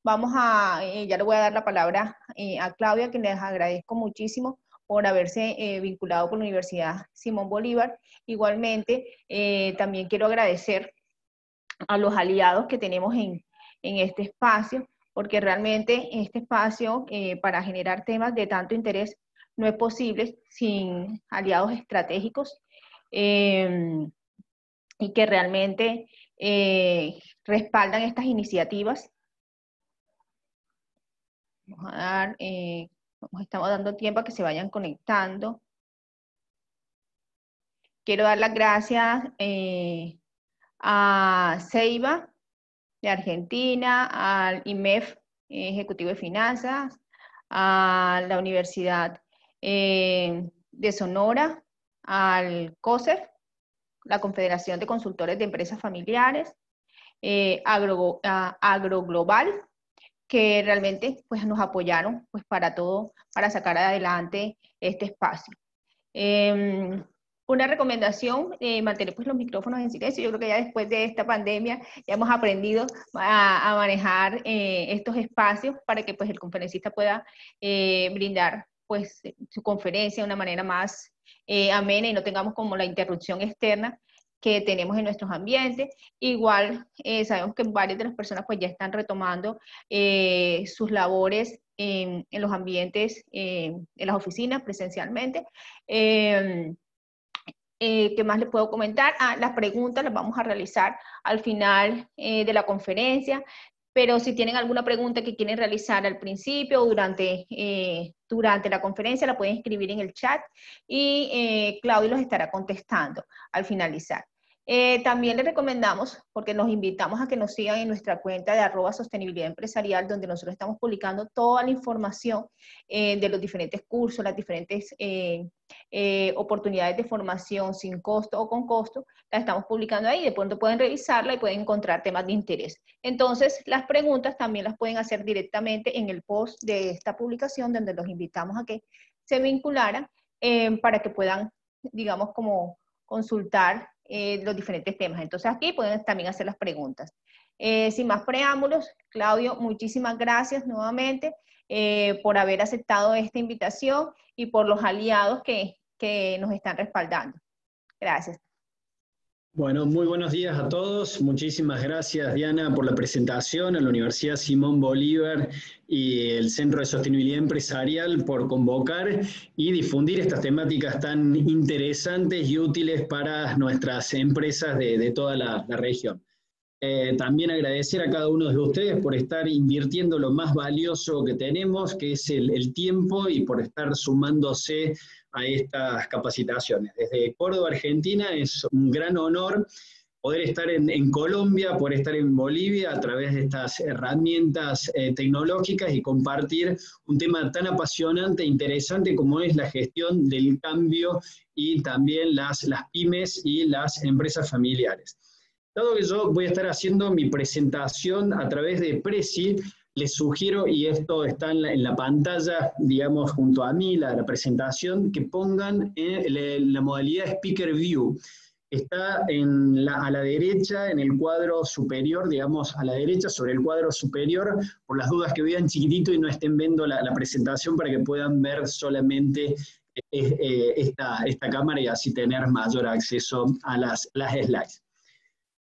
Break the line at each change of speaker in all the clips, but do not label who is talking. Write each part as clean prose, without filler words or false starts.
Vamos a, ya le voy a dar la palabra a Claudia, que les agradezco muchísimo por haberse vinculado con la Universidad Simón Bolívar. Igualmente, también quiero agradecer a los aliados que tenemos en este espacio, porque realmente este espacio para generar temas de tanto interés no es posible sin aliados estratégicos y que realmente respaldan estas iniciativas. Vamos a dar, estamos dando tiempo a que se vayan conectando. Quiero dar las gracias a Ceiba de Argentina, al IMEF Ejecutivo de Finanzas, a la Universidad de Sonora, al COSEF, la Confederación de Consultores de Empresas Familiares, Agroglobal, que realmente pues, nos apoyaron pues, para todo, para sacar adelante este espacio. Una recomendación, mantener pues, los micrófonos en silencio. Yo creo que ya después de esta pandemia ya hemos aprendido a manejar estos espacios para que pues, el conferencista pueda brindar pues, su conferencia de una manera más amena y no tengamos como la interrupción externa que tenemos en nuestros ambientes. Igual sabemos que varias de las personas pues ya están retomando sus labores en los ambientes, en las oficinas presencialmente. ¿Qué más les puedo comentar? Las preguntas las vamos a realizar al final de la conferencia, pero si tienen alguna pregunta que quieren realizar al principio o durante la conferencia, la pueden escribir en el chat y Claudio los estará contestando al finalizar. También les recomendamos, porque nos invitamos a que nos sigan en nuestra cuenta de @sostenibilidad empresarial, donde nosotros estamos publicando toda la información de los diferentes cursos, las diferentes oportunidades de formación sin costo o con costo, la estamos publicando ahí. De pronto pueden revisarla y pueden encontrar temas de interés. Entonces, las preguntas también las pueden hacer directamente en el post de esta publicación, donde los invitamos a que se vincularan para que puedan, digamos, como consultar los diferentes temas. Entonces aquí pueden también hacer las preguntas. Sin más preámbulos, Claudio, muchísimas gracias nuevamente por haber aceptado esta invitación y por los aliados que nos están respaldando. Gracias.
Bueno, muy buenos días a todos. Muchísimas gracias, Diana, por la presentación, a la Universidad Simón Bolívar y el Centro de Sostenibilidad Empresarial por convocar y difundir estas temáticas tan interesantes y útiles para nuestras empresas de toda la región. También agradecer a cada uno de ustedes por estar invirtiendo lo más valioso que tenemos, que es el tiempo, y por estar sumándose a estas capacitaciones. Desde Córdoba, Argentina, es un gran honor poder estar en Colombia, poder estar en Bolivia a través de estas herramientas tecnológicas y compartir un tema tan apasionante e interesante como es la gestión del cambio y también las pymes y las empresas familiares. Dado que yo voy a estar haciendo mi presentación a través de Prezi, les sugiero, y esto está en la pantalla, digamos, junto a mí, la presentación, que pongan la modalidad Speaker View. Está a la derecha, en el cuadro superior, digamos, a la derecha, sobre el cuadro superior, por las dudas que vean chiquitito y no estén viendo la presentación, para que puedan ver solamente esta cámara y así tener mayor acceso a las slides.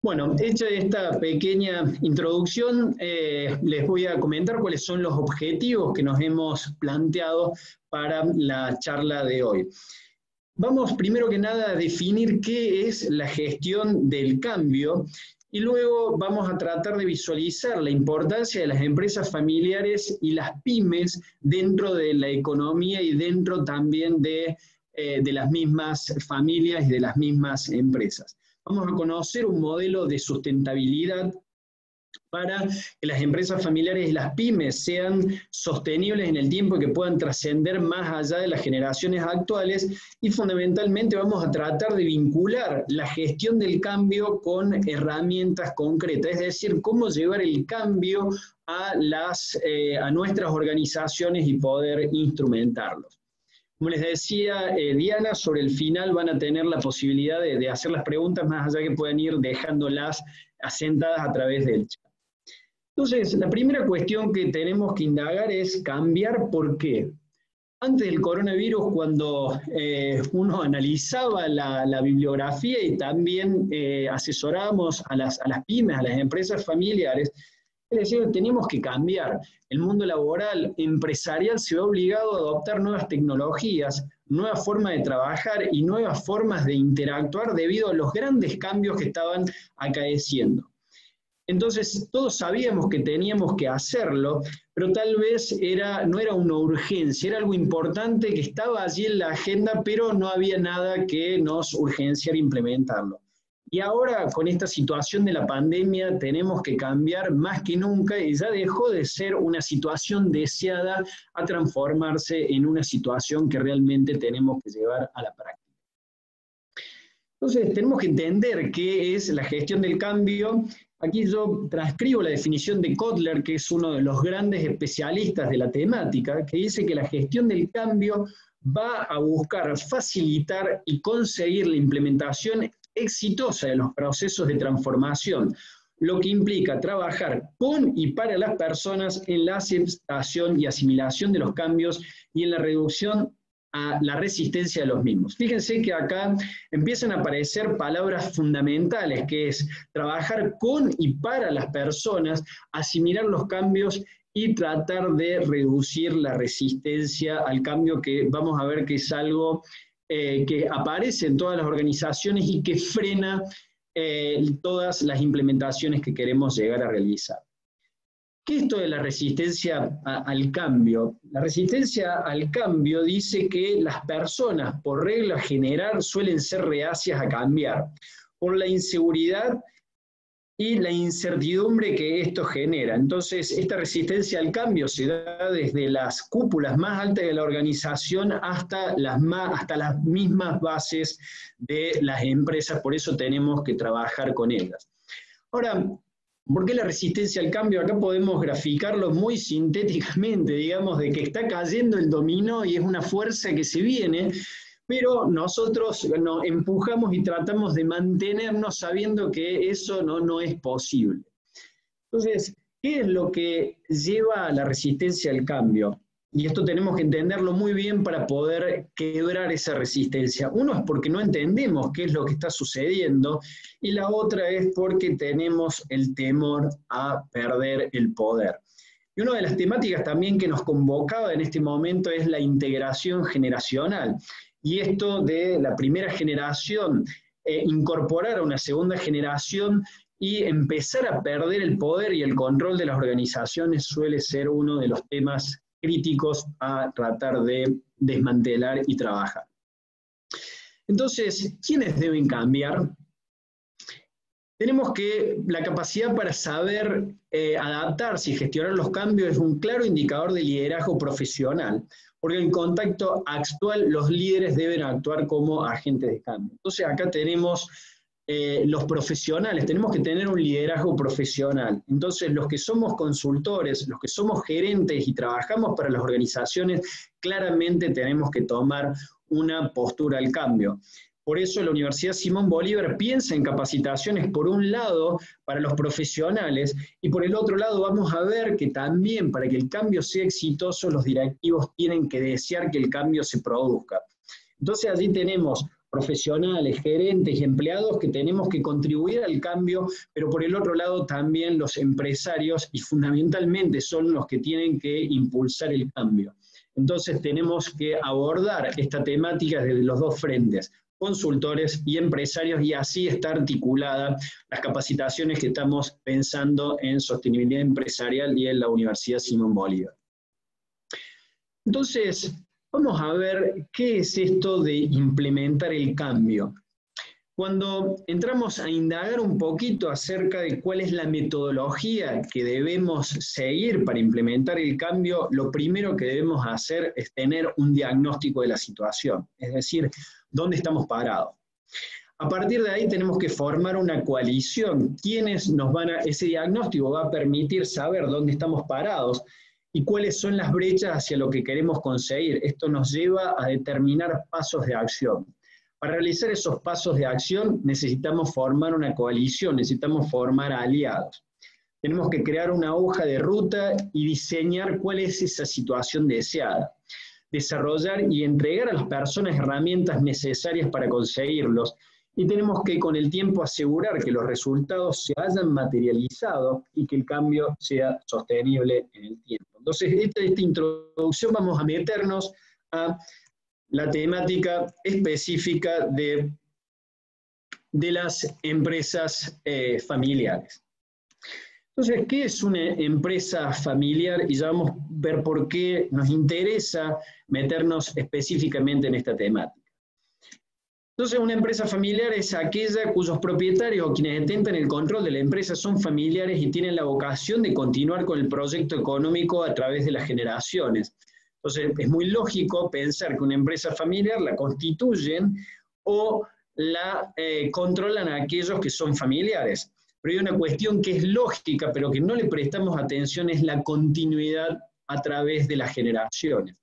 Bueno, hecha esta pequeña introducción, les voy a comentar cuáles son los objetivos que nos hemos planteado para la charla de hoy. Vamos primero que nada a definir qué es la gestión del cambio y luego vamos a tratar de visualizar la importancia de las empresas familiares y las pymes dentro de la economía y dentro también de las mismas familias y de las mismas empresas. Vamos a conocer un modelo de sustentabilidad para que las empresas familiares y las pymes sean sostenibles en el tiempo y que puedan trascender más allá de las generaciones actuales, y fundamentalmente vamos a tratar de vincular la gestión del cambio con herramientas concretas, es decir, cómo llevar el cambio a nuestras organizaciones y poder instrumentarlos. Como les decía Diana, sobre el final van a tener la posibilidad de hacer las preguntas, más allá que puedan ir dejándolas asentadas a través del chat. Entonces, la primera cuestión que tenemos que indagar es cambiar por qué. Antes del coronavirus, cuando uno analizaba la bibliografía y también asesorábamos a las pymes, a las empresas familiares, es decir, tenemos que cambiar. El mundo laboral, empresarial se ve obligado a adoptar nuevas tecnologías, nuevas formas de trabajar y nuevas formas de interactuar debido a los grandes cambios que estaban acaeciendo. Entonces, todos sabíamos que teníamos que hacerlo, pero tal vez no era una urgencia, era algo importante que estaba allí en la agenda, pero no había nada que nos urgenciara implementarlo. Y ahora, con esta situación de la pandemia, tenemos que cambiar más que nunca y ya dejó de ser una situación deseada a transformarse en una situación que realmente tenemos que llevar a la práctica. Entonces, tenemos que entender qué es la gestión del cambio. Aquí yo transcribo la definición de Kotler, que es uno de los grandes especialistas de la temática, que dice que la gestión del cambio va a buscar facilitar y conseguir la implementación exitosa de los procesos de transformación, lo que implica trabajar con y para las personas en la aceptación y asimilación de los cambios y en la reducción a la resistencia de los mismos. Fíjense que acá empiezan a aparecer palabras fundamentales, que es trabajar con y para las personas, asimilar los cambios y tratar de reducir la resistencia al cambio, que vamos a ver que es algo que aparece en todas las organizaciones y que frena todas las implementaciones que queremos llegar a realizar. ¿Qué es esto de la resistencia al cambio? La resistencia al cambio dice que las personas, por regla general, suelen ser reacias a cambiar, por la inseguridad y la incertidumbre que esto genera. Entonces, esta resistencia al cambio se da desde las cúpulas más altas de la organización hasta las mismas bases de las empresas, por eso tenemos que trabajar con ellas. Ahora, ¿por qué la resistencia al cambio? Acá podemos graficarlo muy sintéticamente, digamos, de que está cayendo el dominó y es una fuerza que se viene, pero nosotros nos empujamos y tratamos de mantenernos sabiendo que eso no es posible. Entonces, ¿qué es lo que lleva a la resistencia al cambio? Y esto tenemos que entenderlo muy bien para poder quebrar esa resistencia. Uno es porque no entendemos qué es lo que está sucediendo, y la otra es porque tenemos el temor a perder el poder. Y una de las temáticas también que nos convocaba en este momento es la integración generacional. Y esto de la primera generación, incorporar a una segunda generación y empezar a perder el poder y el control de las organizaciones suele ser uno de los temas críticos a tratar de desmantelar y trabajar. Entonces, ¿quiénes deben cambiar? Tenemos que la capacidad para saber adaptarse y gestionar los cambios es un claro indicador de liderazgo profesional, porque en contexto actual los líderes deben actuar como agentes de cambio. Entonces acá tenemos los profesionales, tenemos que tener un liderazgo profesional. Entonces los que somos consultores, los que somos gerentes y trabajamos para las organizaciones, claramente tenemos que tomar una postura al cambio. Por eso la Universidad Simón Bolívar piensa en capacitaciones, por un lado, para los profesionales, y por el otro lado vamos a ver que también para que el cambio sea exitoso, los directivos tienen que desear que el cambio se produzca. Entonces allí tenemos profesionales, gerentes y empleados que tenemos que contribuir al cambio, pero por el otro lado también los empresarios, y fundamentalmente son los que tienen que impulsar el cambio. Entonces tenemos que abordar esta temática desde los dos frentes, consultores y empresarios, y así está articulada las capacitaciones que estamos pensando en sostenibilidad empresarial y en la Universidad Simón Bolívar. Entonces, vamos a ver qué es esto de implementar el cambio. Cuando entramos a indagar un poquito acerca de cuál es la metodología que debemos seguir para implementar el cambio, lo primero que debemos hacer es tener un diagnóstico de la situación, es decir, ¿dónde estamos parados? A partir de ahí tenemos que formar una coalición. Ese diagnóstico va a permitir saber dónde estamos parados y cuáles son las brechas hacia lo que queremos conseguir. Esto nos lleva a determinar pasos de acción. Para realizar esos pasos de acción necesitamos formar una coalición, necesitamos formar aliados. Tenemos que crear una hoja de ruta y diseñar cuál es esa situación deseada. Desarrollar y entregar a las personas herramientas necesarias para conseguirlos. Y tenemos que con el tiempo asegurar que los resultados se hayan materializado y que el cambio sea sostenible en el tiempo. Entonces, esta introducción vamos a meternos a la temática específica de las empresas familiares. Entonces, ¿qué es una empresa familiar? Y ya vamos a ver por qué nos interesa meternos específicamente en esta temática. Entonces, una empresa familiar es aquella cuyos propietarios o quienes detentan el control de la empresa son familiares y tienen la vocación de continuar con el proyecto económico a través de las generaciones. Entonces, es muy lógico pensar que una empresa familiar la constituyen o la controlan a aquellos que son familiares. Pero hay una cuestión que es lógica, pero que no le prestamos atención, es la continuidad a través de las generaciones.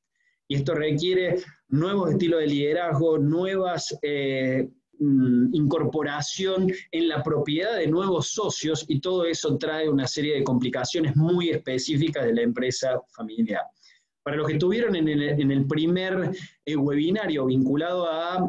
Y esto requiere nuevos estilos de liderazgo, nuevas incorporación en la propiedad de nuevos socios, y todo eso trae una serie de complicaciones muy específicas de la empresa familiar. Para los que estuvieron en el primer webinario vinculado a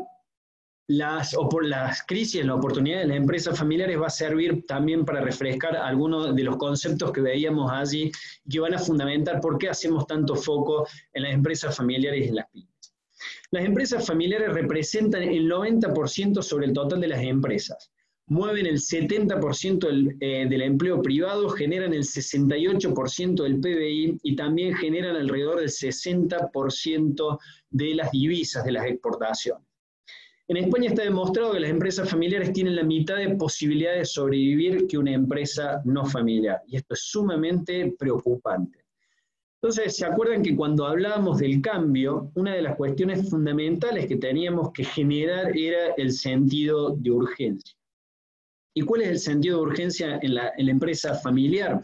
las crisis en la oportunidad de las empresas familiares, va a servir también para refrescar algunos de los conceptos que veíamos allí y que van a fundamentar por qué hacemos tanto foco en las empresas familiares y en las pymes. Las empresas familiares representan el 90% sobre el total de las empresas, mueven el 70% del empleo privado, generan el 68% del PBI y también generan alrededor del 60% de las divisas de las exportaciones. En España está demostrado que las empresas familiares tienen la mitad de posibilidades de sobrevivir que una empresa no familiar, y esto es sumamente preocupante. Entonces, ¿se acuerdan que cuando hablábamos del cambio, una de las cuestiones fundamentales que teníamos que generar era el sentido de urgencia? ¿Y cuál es el sentido de urgencia en la empresa familiar?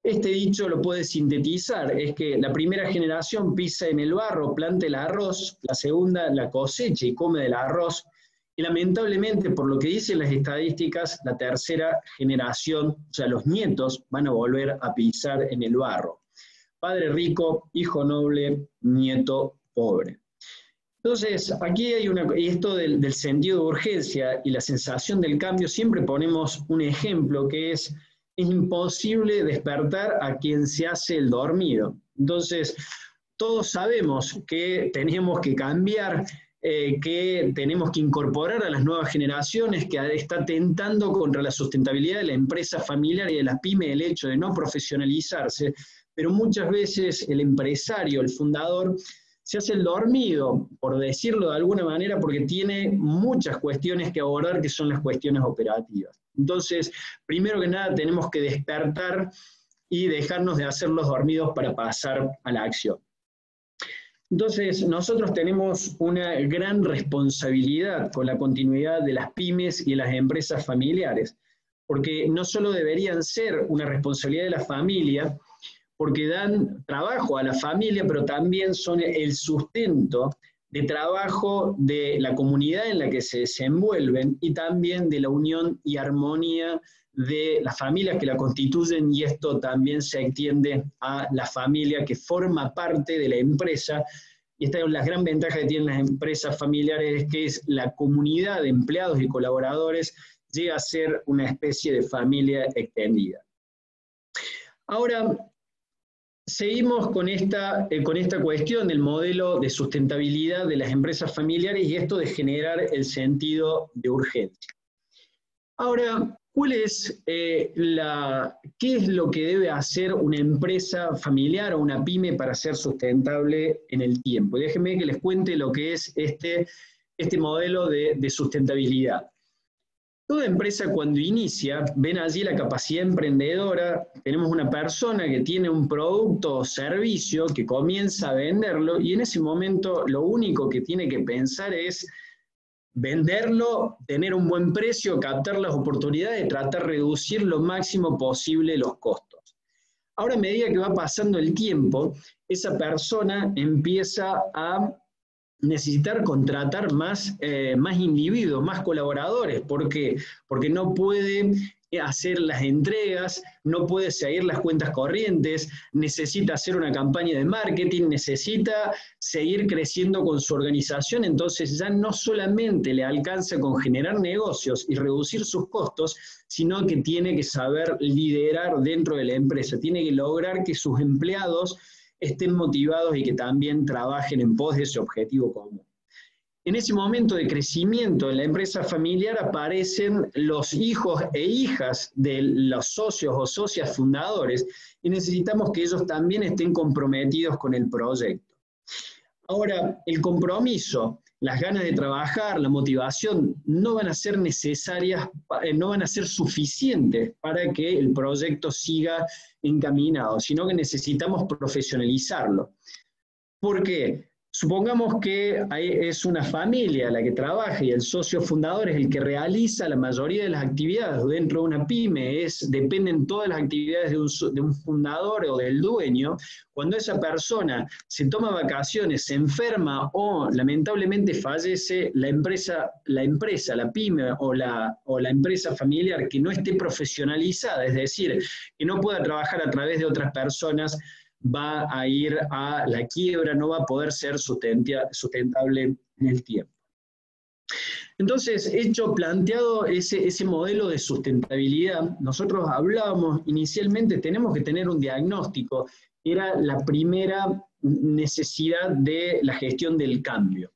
Este dicho lo puede sintetizar, es que la primera generación pisa en el barro, planta el arroz, la segunda la cosecha y come del arroz, y lamentablemente, por lo que dicen las estadísticas, la tercera generación, o sea, los nietos, van a volver a pisar en el barro. Padre rico, hijo noble, nieto pobre. Entonces, aquí hay esto del sentido de urgencia y la sensación del cambio, siempre ponemos un ejemplo que es imposible despertar a quien se hace el dormido. Entonces, todos sabemos que tenemos que cambiar, que tenemos que incorporar a las nuevas generaciones, que está tentando contra la sustentabilidad de la empresa familiar y de la pyme el hecho de no profesionalizarse, pero muchas veces el empresario, el fundador, se hace el dormido, por decirlo de alguna manera, porque tiene muchas cuestiones que abordar que son las cuestiones operativas. Entonces, primero que nada, tenemos que despertar y dejarnos de hacer los dormidos para pasar a la acción. Entonces, nosotros tenemos una gran responsabilidad con la continuidad de las pymes y las empresas familiares, porque no solo deberían ser una responsabilidad de la familia, porque dan trabajo a la familia, pero también son el sustento de trabajo de la comunidad en la que se desenvuelven y también de la unión y armonía de las familias que la constituyen, y esto también se extiende a la familia que forma parte de la empresa. Y esta es la gran ventaja que tienen las empresas familiares, es que es la comunidad de empleados y colaboradores llega a ser una especie de familia extendida. Ahora, seguimos con esta cuestión del modelo de sustentabilidad de las empresas familiares y esto de generar el sentido de urgencia. Ahora, ¿qué es lo que debe hacer una empresa familiar o una pyme para ser sustentable en el tiempo? Y déjenme que les cuente lo que es este modelo de sustentabilidad. Toda empresa cuando inicia, ven allí la capacidad emprendedora, tenemos una persona que tiene un producto o servicio que comienza a venderlo y en ese momento lo único que tiene que pensar es venderlo, tener un buen precio, captar las oportunidades, tratar de reducir lo máximo posible los costos. Ahora, a medida que va pasando el tiempo, esa persona empieza a necesitar contratar más individuos, más colaboradores. ¿Por qué? Porque no puede hacer las entregas, no puede seguir las cuentas corrientes, necesita hacer una campaña de marketing, necesita seguir creciendo con su organización, entonces ya no solamente le alcanza con generar negocios y reducir sus costos, sino que tiene que saber liderar dentro de la empresa, tiene que lograr que sus empleados estén motivados y que también trabajen en pos de ese objetivo común. En ese momento de crecimiento en la empresa familiar aparecen los hijos e hijas de los socios o socias fundadores y necesitamos que ellos también estén comprometidos con el proyecto. Ahora, el compromiso, las ganas de trabajar, la motivación no van a ser necesarias, no van a ser suficientes para que el proyecto siga encaminado, sino que necesitamos profesionalizarlo. ¿Por qué? Supongamos que es una familia la que trabaja y el socio fundador es el que realiza la mayoría de las actividades dentro de una pyme, dependen todas las actividades de un fundador o del dueño. Cuando esa persona se toma vacaciones, se enferma o lamentablemente fallece, la pyme o la empresa familiar que no esté profesionalizada, es decir, que no pueda trabajar a través de otras personas, va a ir a la quiebra, no va a poder ser sustentable en el tiempo. Entonces, planteado ese modelo de sustentabilidad, nosotros hablábamos inicialmente, tenemos que tener un diagnóstico, era la primera necesidad de la gestión del cambio.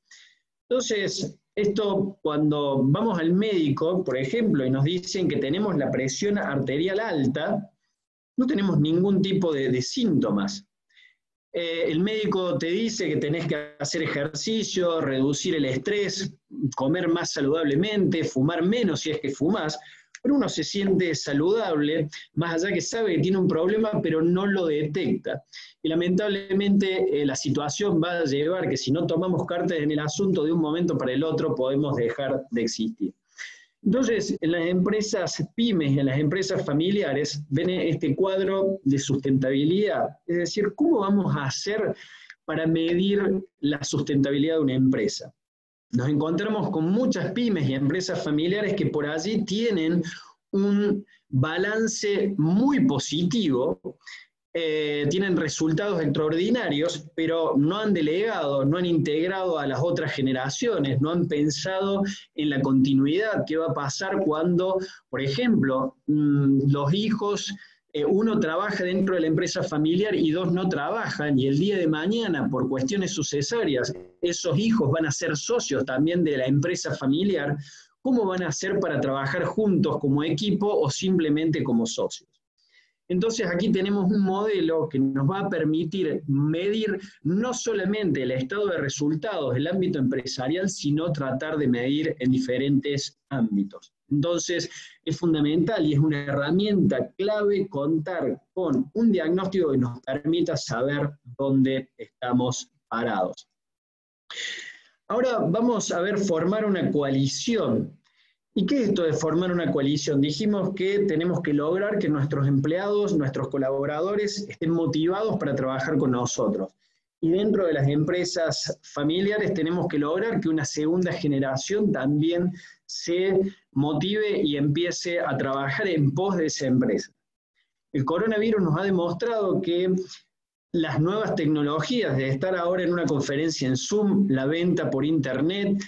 Entonces, esto cuando vamos al médico, por ejemplo, y nos dicen que tenemos la presión arterial alta, no tenemos ningún tipo de síntomas. El médico te dice que tenés que hacer ejercicio, reducir el estrés, comer más saludablemente, fumar menos si es que fumás, pero uno se siente saludable, más allá que sabe que tiene un problema, pero no lo detecta. Y lamentablemente la situación va a llevar que si no tomamos cartas en el asunto de un momento para el otro, podemos dejar de existir. Entonces, en las empresas pymes y en las empresas familiares ven este cuadro de sustentabilidad, es decir, ¿cómo vamos a hacer para medir la sustentabilidad de una empresa? Nos encontramos con muchas pymes y empresas familiares que por allí tienen un balance muy positivo, tienen resultados extraordinarios, pero no han delegado, no han integrado a las otras generaciones, no han pensado en la continuidad, qué va a pasar cuando, por ejemplo, los hijos, uno trabaja dentro de la empresa familiar y dos no trabajan, y el día de mañana, por cuestiones sucesorias, esos hijos van a ser socios también de la empresa familiar. ¿Cómo van a hacer para trabajar juntos como equipo o simplemente como socios? Entonces aquí tenemos un modelo que nos va a permitir medir no solamente el estado de resultados del ámbito empresarial, sino tratar de medir en diferentes ámbitos. Entonces es fundamental y es una herramienta clave contar con un diagnóstico que nos permita saber dónde estamos parados. Ahora vamos a ver formar una coalición. ¿Y qué es esto de formar una coalición? Dijimos que tenemos que lograr que nuestros empleados, nuestros colaboradores estén motivados para trabajar con nosotros. Y dentro de las empresas familiares tenemos que lograr que una segunda generación también se motive y empiece a trabajar en pos de esa empresa. El coronavirus nos ha demostrado que las nuevas tecnologías, de estar ahora en una conferencia en Zoom, la venta por internet,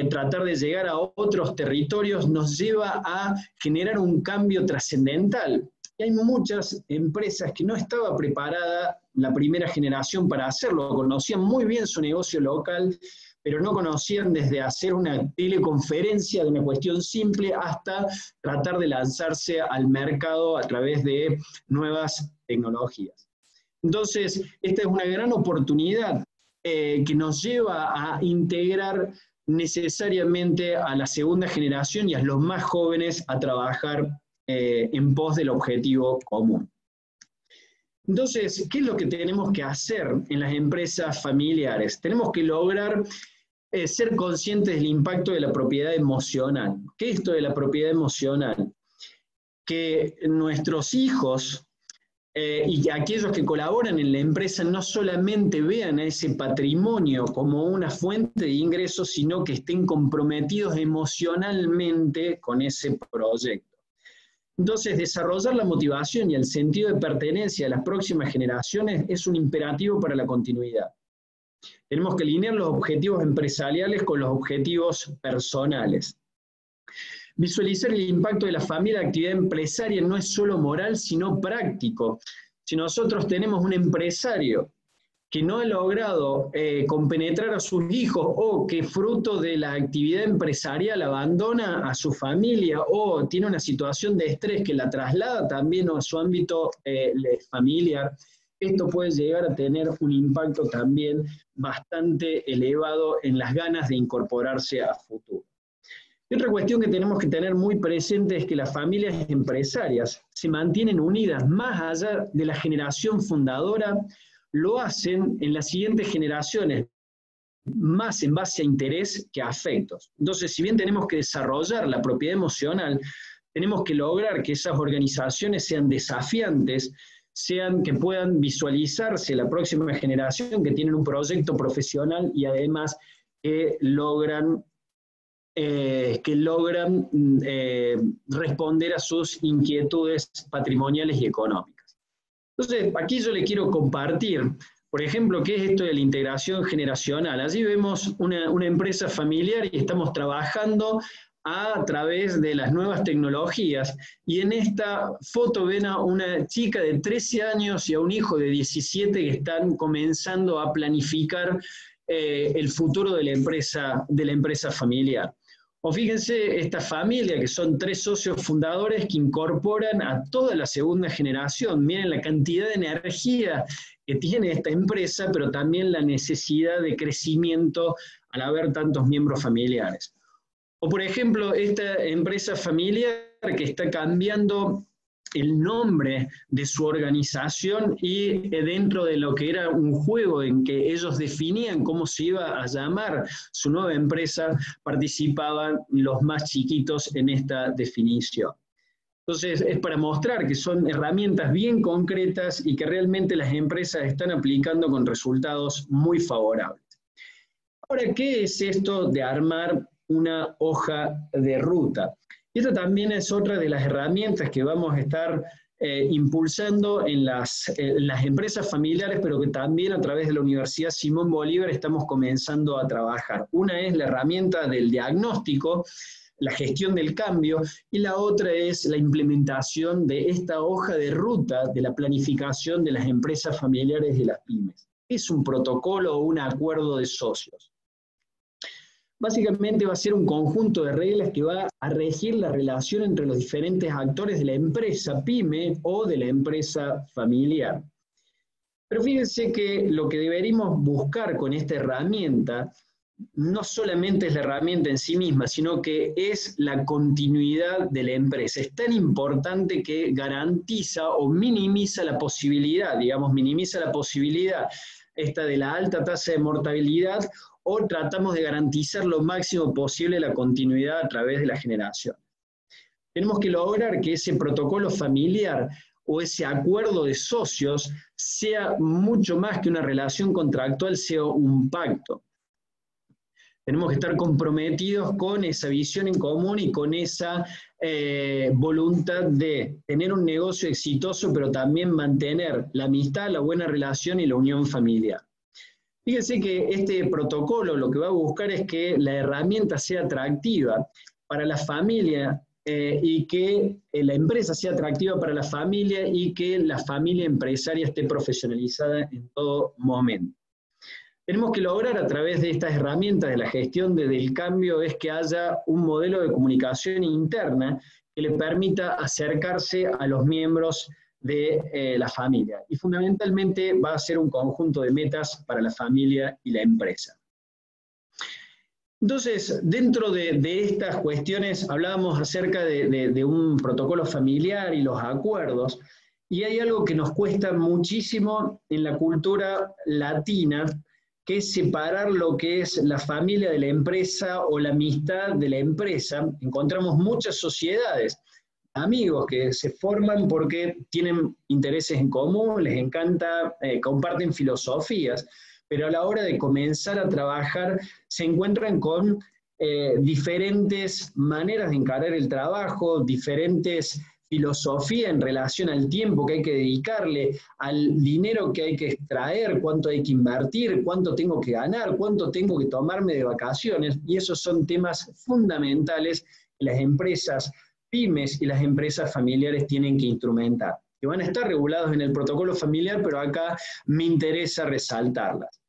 tratar de llegar a otros territorios, nos lleva a generar un cambio trascendental. Y hay muchas empresas que no estaba preparada la primera generación para hacerlo, conocían muy bien su negocio local, pero no conocían desde hacer una teleconferencia de una cuestión simple hasta tratar de lanzarse al mercado a través de nuevas tecnologías. Entonces, esta es una gran oportunidad que nos lleva a integrar necesariamente a la segunda generación y a los más jóvenes a trabajar en pos del objetivo común. Entonces, ¿qué es lo que tenemos que hacer en las empresas familiares? Tenemos que lograr ser conscientes del impacto de la propiedad emocional. ¿Qué es esto de la propiedad emocional? Que nuestros hijos y aquellos que colaboran en la empresa no solamente vean a ese patrimonio como una fuente de ingresos, sino que estén comprometidos emocionalmente con ese proyecto. Entonces, desarrollar la motivación y el sentido de pertenencia a las próximas generaciones es un imperativo para la continuidad. Tenemos que alinear los objetivos empresariales con los objetivos personales. Visualizar el impacto de la familia de actividad empresaria no es solo moral, sino práctico. Si nosotros tenemos un empresario que no ha logrado compenetrar a sus hijos o que fruto de la actividad empresarial abandona a su familia o tiene una situación de estrés que la traslada también a su ámbito familiar, esto puede llegar a tener un impacto también bastante elevado en las ganas de incorporarse a futuro. Y otra cuestión que tenemos que tener muy presente es que las familias empresarias se mantienen unidas más allá de la generación fundadora, lo hacen en las siguientes generaciones, más en base a interés que a afectos. Entonces, si bien tenemos que desarrollar la propiedad emocional, tenemos que lograr que esas organizaciones sean desafiantes, que puedan visualizarse la próxima generación, que tienen un proyecto profesional y además que logran responder a sus inquietudes patrimoniales y económicas. Entonces, aquí yo le quiero compartir, por ejemplo, qué es esto de la integración generacional. Allí vemos una empresa familiar y estamos trabajando a través de las nuevas tecnologías, y en esta foto ven a una chica de 13 años y a un hijo de 17 que están comenzando a planificar el futuro de la empresa familiar. O fíjense esta familia, que son 3 socios fundadores que incorporan a toda la segunda generación. Miren la cantidad de energía que tiene esta empresa, pero también la necesidad de crecimiento al haber tantos miembros familiares. O por ejemplo, esta empresa familiar que está cambiando el nombre de su organización, y dentro de lo que era un juego en que ellos definían cómo se iba a llamar su nueva empresa, participaban los más chiquitos en esta definición. Entonces, es para mostrar que son herramientas bien concretas y que realmente las empresas están aplicando con resultados muy favorables. Ahora, ¿qué es esto de armar una hoja de ruta? Y esta también es otra de las herramientas que vamos a estar impulsando en las empresas familiares, pero que también a través de la Universidad Simón Bolívar estamos comenzando a trabajar. Una es la herramienta del diagnóstico, la gestión del cambio, y la otra es la implementación de esta hoja de ruta de la planificación de las empresas familiares de las pymes. Es un protocolo o un acuerdo de socios. Básicamente va a ser un conjunto de reglas que va a regir la relación entre los diferentes actores de la empresa pyme o de la empresa familiar. Pero fíjense que lo que deberíamos buscar con esta herramienta no solamente es la herramienta en sí misma, sino que es la continuidad de la empresa. Es tan importante que garantiza o minimiza la posibilidad, minimiza la posibilidad esta de la alta tasa de mortalidad, o tratamos de garantizar lo máximo posible la continuidad a través de la generación. Tenemos que lograr que ese protocolo familiar o ese acuerdo de socios sea mucho más que una relación contractual, sea un pacto. Tenemos que estar comprometidos con esa visión en común y con esa voluntad de tener un negocio exitoso, pero también mantener la amistad, la buena relación y la unión familiar. Fíjense que este protocolo lo que va a buscar es que la herramienta sea atractiva para la familia y que la empresa sea atractiva para la familia y que la familia empresaria esté profesionalizada en todo momento. Tenemos que lograr a través de estas herramientas de la gestión del cambio es que haya un modelo de comunicación interna que le permita acercarse a los miembros de la familia. Y fundamentalmente va a ser un conjunto de metas para la familia y la empresa. Entonces, dentro de estas cuestiones hablábamos acerca de un protocolo familiar y los acuerdos, y hay algo que nos cuesta muchísimo en la cultura latina, que es separar lo que es la familia de la empresa o la amistad de la empresa. Encontramos muchas sociedades, amigos que se forman porque tienen intereses en común, les encanta, comparten filosofías, pero a la hora de comenzar a trabajar se encuentran con diferentes maneras de encarar el trabajo, diferentes filosofía en relación al tiempo que hay que dedicarle, al dinero que hay que extraer, cuánto hay que invertir, cuánto tengo que ganar, cuánto tengo que tomarme de vacaciones, y esos son temas fundamentales que las empresas pymes y las empresas familiares tienen que instrumentar, que van a estar regulados en el protocolo familiar, pero acá me interesa resaltarlas.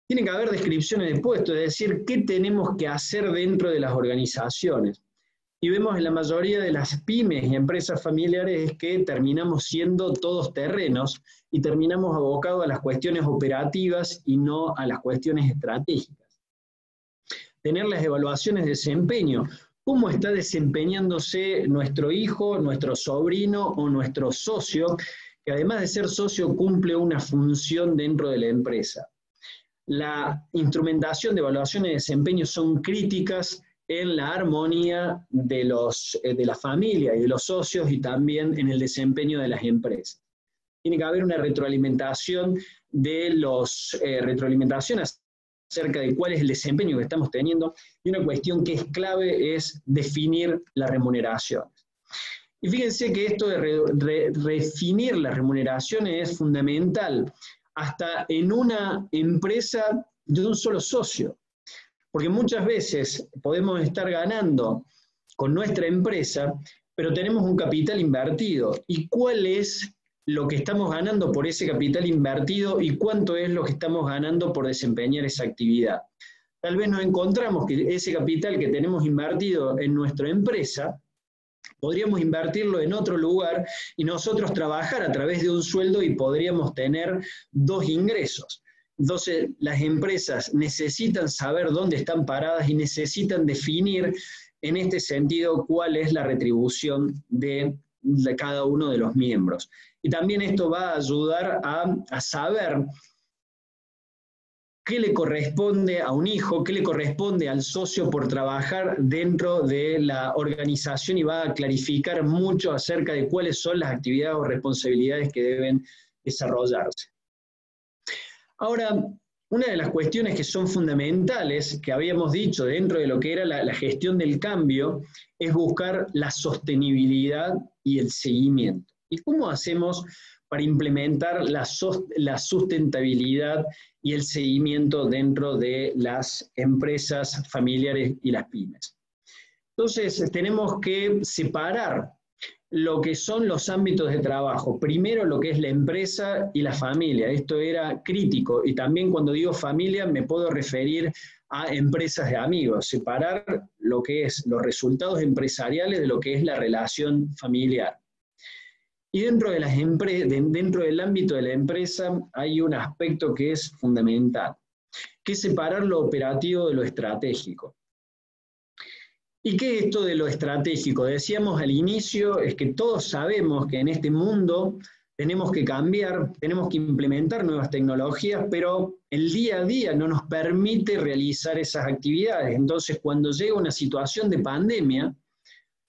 Tiene que haber descripciones de puestos, es decir, qué tenemos que hacer dentro de las organizaciones. Y vemos en la mayoría de las pymes y empresas familiares es que terminamos siendo todos terrenos y terminamos abocados a las cuestiones operativas y no a las cuestiones estratégicas. Tener las evaluaciones de desempeño. ¿Cómo está desempeñándose nuestro hijo, nuestro sobrino o nuestro socio, que además de ser socio cumple una función dentro de la empresa? La instrumentación de evaluaciones de desempeño son críticas en la armonía de la familia y de los socios y también en el desempeño de las empresas. Tiene que haber una retroalimentación retroalimentación acerca de cuál es el desempeño que estamos teniendo, y una cuestión que es clave es definir las remuneraciones. Y fíjense que esto de definir las remuneraciones es fundamental, hasta en una empresa de un solo socio. Porque muchas veces podemos estar ganando con nuestra empresa, pero tenemos un capital invertido. ¿Y cuál es lo que estamos ganando por ese capital invertido y cuánto es lo que estamos ganando por desempeñar esa actividad? Tal vez nos encontramos que ese capital que tenemos invertido en nuestra empresa, podríamos invertirlo en otro lugar y nosotros trabajar a través de un sueldo y podríamos tener dos ingresos. Entonces, las empresas necesitan saber dónde están paradas y necesitan definir en este sentido cuál es la retribución de cada uno de los miembros. Y también esto va a ayudar a saber qué le corresponde a un hijo, qué le corresponde al socio por trabajar dentro de la organización, y va a clarificar mucho acerca de cuáles son las actividades o responsabilidades que deben desarrollarse. Ahora, una de las cuestiones que son fundamentales, que habíamos dicho dentro de lo que era la gestión del cambio, es buscar la sostenibilidad y el seguimiento. ¿Y cómo hacemos para implementar la sustentabilidad y el seguimiento dentro de las empresas familiares y las pymes? Entonces, tenemos que separar lo que son los ámbitos de trabajo. Primero lo que es la empresa y la familia. Esto era crítico, y también cuando digo familia me puedo referir a empresas de amigos. Separar lo que es los resultados empresariales de lo que es la relación familiar. Y dentro del ámbito de la empresa hay un aspecto que es fundamental, que es separar lo operativo de lo estratégico. ¿Y qué es esto de lo estratégico? Decíamos al inicio, es que todos sabemos que en este mundo tenemos que cambiar, tenemos que implementar nuevas tecnologías, pero el día a día no nos permite realizar esas actividades. Entonces, cuando llega una situación de pandemia,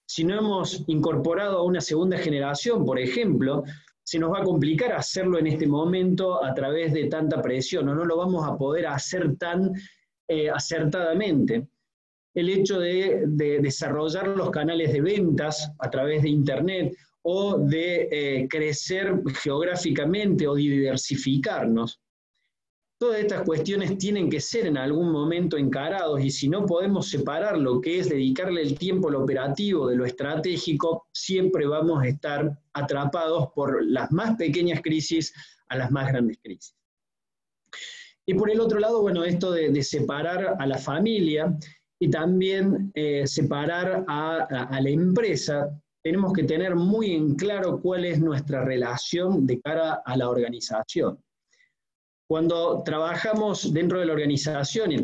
si no hemos incorporado a una segunda generación, por ejemplo, se nos va a complicar hacerlo en este momento a través de tanta presión, o no lo vamos a poder hacer tan acertadamente. El hecho de desarrollar los canales de ventas a través de Internet o de crecer geográficamente o diversificarnos. Todas estas cuestiones tienen que ser en algún momento encarados, y si no podemos separar lo que es dedicarle el tiempo al operativo de lo estratégico, siempre vamos a estar atrapados por las más pequeñas crisis a las más grandes crisis. Y por el otro lado, bueno, esto de separar a la familia y también separar a la empresa, tenemos que tener muy en claro cuál es nuestra relación de cara a la organización. Cuando trabajamos dentro de la organización y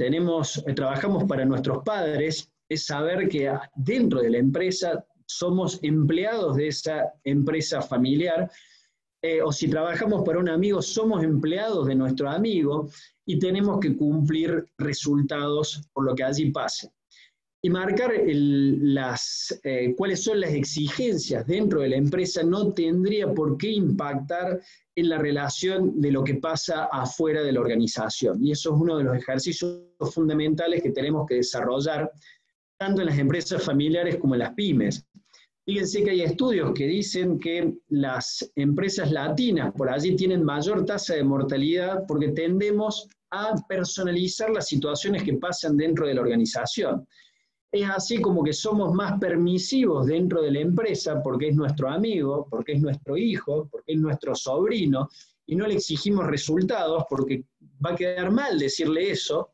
trabajamos para nuestros padres, es saber que dentro de la empresa somos empleados de esa empresa familiar, o si trabajamos para un amigo, somos empleados de nuestro amigo y tenemos que cumplir resultados por lo que allí pase. Y marcar cuáles son las exigencias dentro de la empresa no tendría por qué impactar en la relación de lo que pasa afuera de la organización. Y eso es uno de los ejercicios fundamentales que tenemos que desarrollar tanto en las empresas familiares como en las pymes. Fíjense que hay estudios que dicen que las empresas latinas por allí tienen mayor tasa de mortalidad porque tendemos a personalizar las situaciones que pasan dentro de la organización. Es así como que somos más permisivos dentro de la empresa porque es nuestro amigo, porque es nuestro hijo, porque es nuestro sobrino, y no le exigimos resultados porque va a quedar mal decirle eso.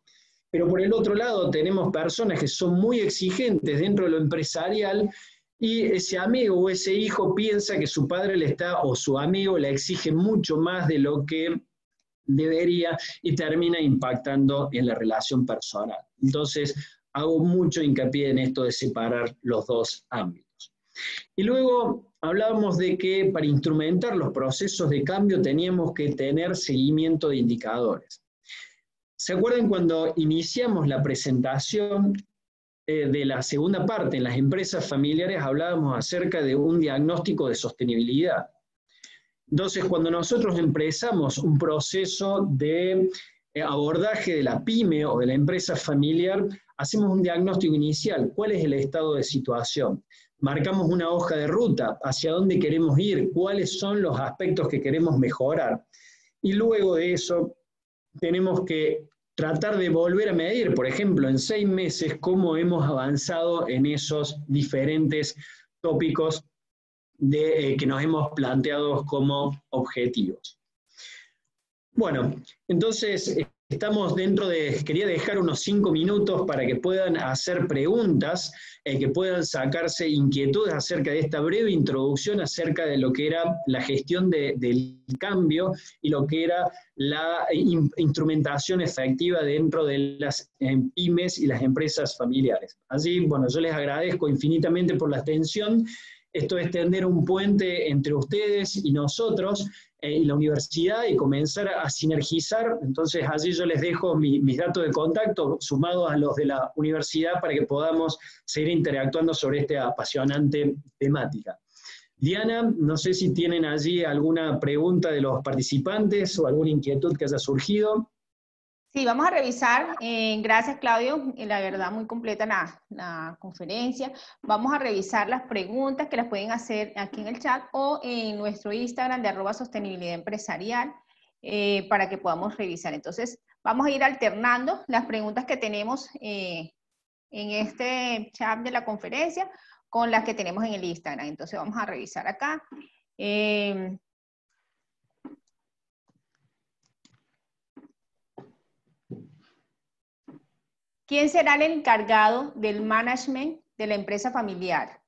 Pero por el otro lado tenemos personas que son muy exigentes dentro de lo empresarial y ese amigo o ese hijo piensa que su padre le está, o su amigo le exige mucho más de lo que debería y termina impactando en la relación personal. Entonces, hago mucho hincapié en esto de separar los dos ámbitos. Y luego hablábamos de que para instrumentar los procesos de cambio teníamos que tener seguimiento de indicadores. ¿Se acuerdan cuando iniciamos la presentación de la segunda parte, en las empresas familiares hablábamos acerca de un diagnóstico de sostenibilidad? Entonces, cuando nosotros empezamos un proceso de abordaje de la pyme o de la empresa familiar, hacemos un diagnóstico inicial. ¿Cuál es el estado de situación? Marcamos una hoja de ruta, hacia dónde queremos ir, cuáles son los aspectos que queremos mejorar. Y luego de eso, tenemos que tratar de volver a medir, por ejemplo, en 6 meses, cómo hemos avanzado en esos diferentes tópicos que nos hemos planteado como objetivos. Bueno, entonces estamos quería dejar unos 5 minutos para que puedan hacer preguntas, que puedan sacarse inquietudes acerca de esta breve introducción acerca de lo que era la gestión del cambio y lo que era la instrumentación efectiva dentro de las pymes y las empresas familiares. Así, bueno, yo les agradezco infinitamente por la atención. Esto es tender un puente entre ustedes y nosotros y la universidad y comenzar a sinergizar. Entonces allí yo les dejo mis datos de contacto sumados a los de la universidad para que podamos seguir interactuando sobre esta apasionante temática. Diana, no sé si tienen allí alguna pregunta de los participantes o alguna inquietud que haya surgido.
Sí, vamos a revisar, gracias Claudio, la verdad muy completa la conferencia. Vamos a revisar las preguntas que las pueden hacer aquí en el chat o en nuestro Instagram de @sostenibilidad empresarial para que podamos revisar. Entonces, vamos a ir alternando las preguntas que tenemos en este chat de la conferencia con las que tenemos en el Instagram. Entonces, vamos a revisar acá. ¿Quién será el encargado del management de la empresa familiar?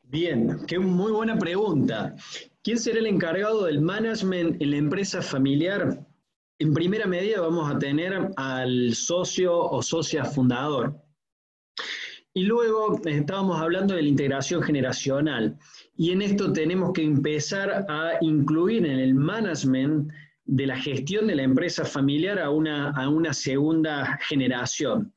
Bien, qué muy buena pregunta. ¿Quién será el encargado del management en la empresa familiar? En primera medida vamos a tener al socio o socia fundador. Y luego estábamos hablando de la integración generacional. Y en esto tenemos que empezar a incluir en el management de la gestión de la empresa familiar a una segunda generación.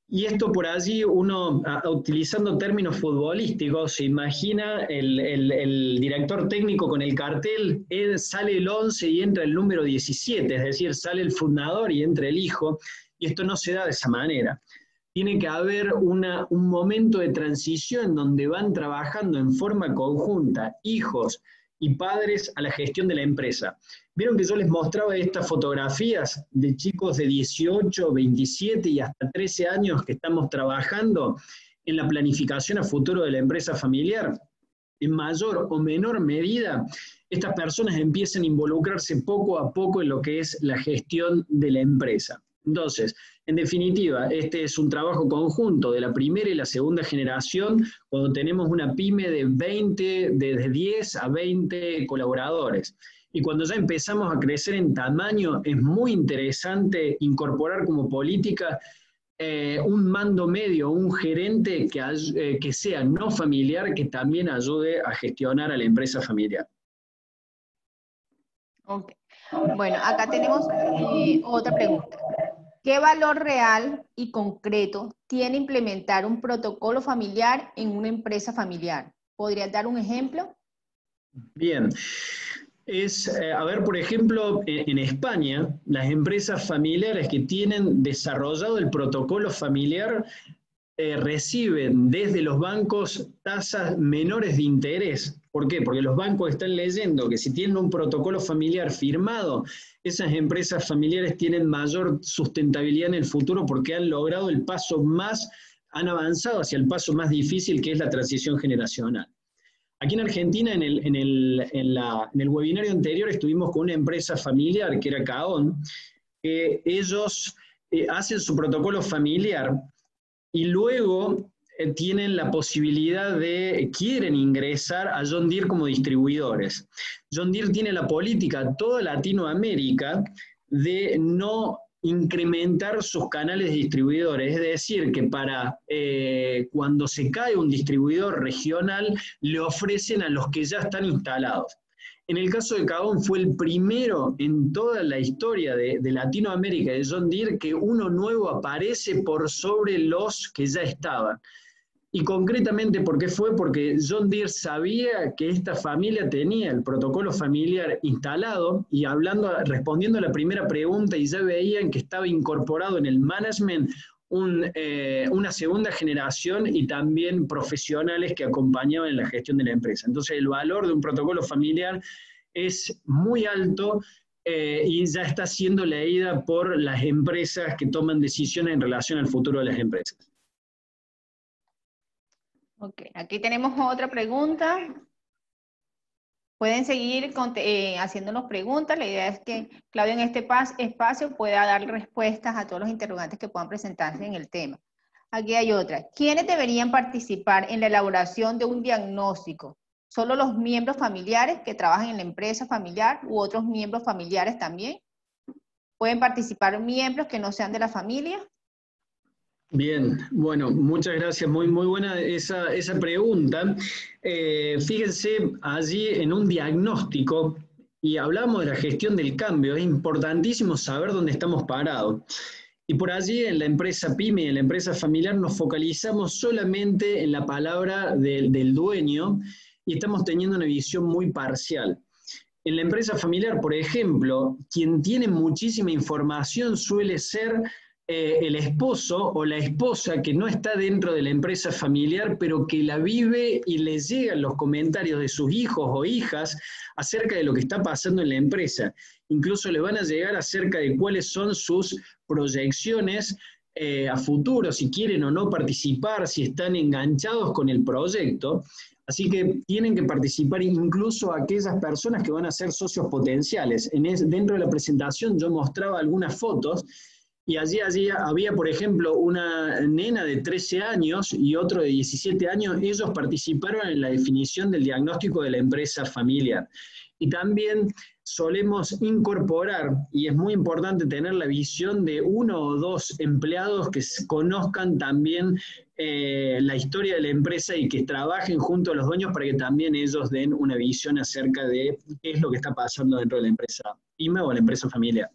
Y esto por allí, uno, utilizando términos futbolísticos, se imagina el director técnico con el cartel, sale el 11 y entra el número 17, es decir, sale el fundador y entra el hijo, y esto no se da de esa manera. Tiene que haber un momento de transición donde van trabajando en forma conjunta hijos y padres a la gestión de la empresa. Vieron que yo les mostraba estas fotografías de chicos de 18, 27 y hasta 13 años que estamos trabajando en la planificación a futuro de la empresa familiar. En mayor o menor medida, estas personas empiezan a involucrarse poco a poco en lo que es la gestión de la empresa. Entonces, en definitiva, este es un trabajo conjunto de la primera y la segunda generación cuando tenemos una pyme de 10 a 20 colaboradores. Y cuando ya empezamos a crecer en tamaño, es muy interesante incorporar como política un mando medio, un gerente que sea no familiar, que también ayude a gestionar a la empresa familiar.
Ok. Bueno, acá tenemos otra pregunta. ¿Qué valor real y concreto tiene implementar un protocolo familiar en una empresa familiar? ¿Podrías dar un ejemplo?
Bien. A ver, por ejemplo, en España, las empresas familiares que tienen desarrollado el protocolo familiar reciben desde los bancos tasas menores de interés. ¿Por qué? Porque los bancos están leyendo que si tienen un protocolo familiar firmado, esas empresas familiares tienen mayor sustentabilidad en el futuro porque han logrado el paso más, han avanzado hacia el paso más difícil, que es la transición generacional. Aquí en Argentina, en el webinario anterior, estuvimos con una empresa familiar, que era Caón, que ellos hacen su protocolo familiar y luego tienen la posibilidad quieren ingresar a John Deere como distribuidores. John Deere tiene la política en toda Latinoamérica de no incrementar sus canales de distribuidores, es decir, que para cuando se cae un distribuidor regional, le ofrecen a los que ya están instalados. En el caso de Caón fue el primero en toda la historia de Latinoamérica de John Deere que uno nuevo aparece por sobre los que ya estaban. Y concretamente, ¿por qué fue? Porque John Deere sabía que esta familia tenía el protocolo familiar instalado y respondiendo a la primera pregunta, y ya veían que estaba incorporado en el management una segunda generación y también profesionales que acompañaban en la gestión de la empresa. Entonces el valor de un protocolo familiar es muy alto y ya está siendo leída por las empresas que toman decisiones en relación al futuro de las empresas.
Ok, aquí tenemos otra pregunta. Pueden seguir haciéndonos preguntas. La idea es que Claudio en este espacio pueda dar respuestas a todos los interrogantes que puedan presentarse en el tema. Aquí hay otra. ¿Quiénes deberían participar en la elaboración de un diagnóstico? ¿Solo los miembros familiares que trabajan en la empresa familiar u otros miembros familiares también? ¿Pueden participar miembros que no sean de la familia?
Bien, bueno, muchas gracias, muy buena esa pregunta. Fíjense, allí en un diagnóstico, y hablamos de la gestión del cambio, es importantísimo saber dónde estamos parados. Y por allí en la empresa PYME y en la empresa familiar nos focalizamos solamente en la palabra del dueño y estamos teniendo una visión muy parcial. En la empresa familiar, por ejemplo, quien tiene muchísima información suele ser el esposo o la esposa que no está dentro de la empresa familiar, pero que la vive y le llegan los comentarios de sus hijos o hijas acerca de lo que está pasando en la empresa. Incluso le van a llegar acerca de cuáles son sus proyecciones a futuro, si quieren o no participar, si están enganchados con el proyecto. Así que tienen que participar incluso aquellas personas que van a ser socios potenciales. Dentro de la presentación yo mostraba algunas fotos. Y allí había, por ejemplo, una nena de 13 años y otro de 17 años. Ellos participaron en la definición del diagnóstico de la empresa familiar. Y también solemos incorporar, y es muy importante tener la visión de uno o dos empleados que conozcan también la historia de la empresa y que trabajen junto a los dueños para que también ellos den una visión acerca de qué es lo que está pasando dentro de la empresa PYME o la empresa familiar.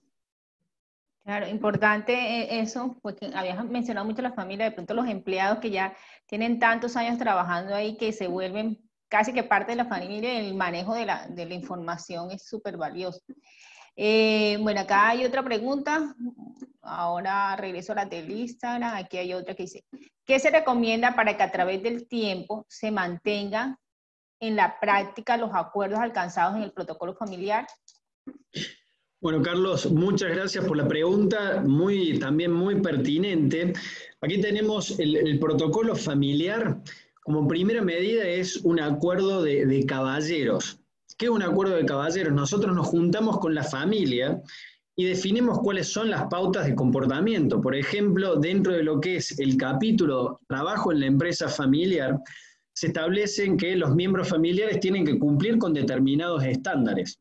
Claro, importante eso, porque habías mencionado mucho la familia, de pronto los empleados que ya tienen tantos años trabajando ahí que se vuelven casi que parte de la familia y el manejo de la información es súper valioso. Bueno, acá hay otra pregunta, ahora regreso a la del Instagram, aquí hay otra que dice, ¿qué se recomienda para que a través del tiempo se mantengan en la práctica los acuerdos alcanzados en el protocolo familiar?
Bueno, Carlos, muchas gracias por la pregunta, también muy pertinente. Aquí tenemos el protocolo familiar. Como primera medida es un acuerdo de caballeros. ¿Qué es un acuerdo de caballeros? Nosotros nos juntamos con la familia y definimos cuáles son las pautas de comportamiento. Por ejemplo, dentro de lo que es el capítulo Trabajo en la empresa familiar, se establecen que los miembros familiares tienen que cumplir con determinados estándares.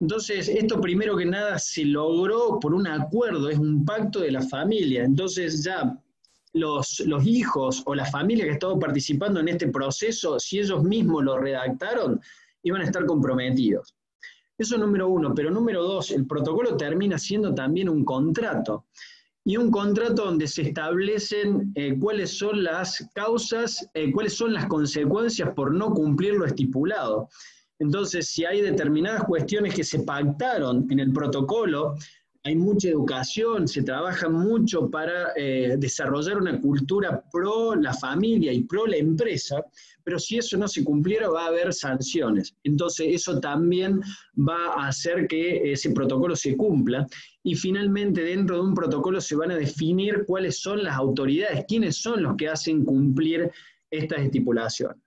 Entonces, esto primero que nada se logró por un acuerdo, es un pacto de la familia. Entonces ya los hijos o la familia que ha estado participando en este proceso, si ellos mismos lo redactaron, iban a estar comprometidos. Eso es número uno, pero número dos, el protocolo termina siendo también un contrato. Y un contrato donde se establecen cuáles son las causas, cuáles son las consecuencias por no cumplir lo estipulado. Entonces, si hay determinadas cuestiones que se pactaron en el protocolo, hay mucha educación, se trabaja mucho para desarrollar una cultura pro la familia y pro la empresa, pero si eso no se cumpliera va a haber sanciones. Entonces eso también va a hacer que ese protocolo se cumpla. Y finalmente dentro de un protocolo se van a definir cuáles son las autoridades, quiénes son los que hacen cumplir estas estipulaciones.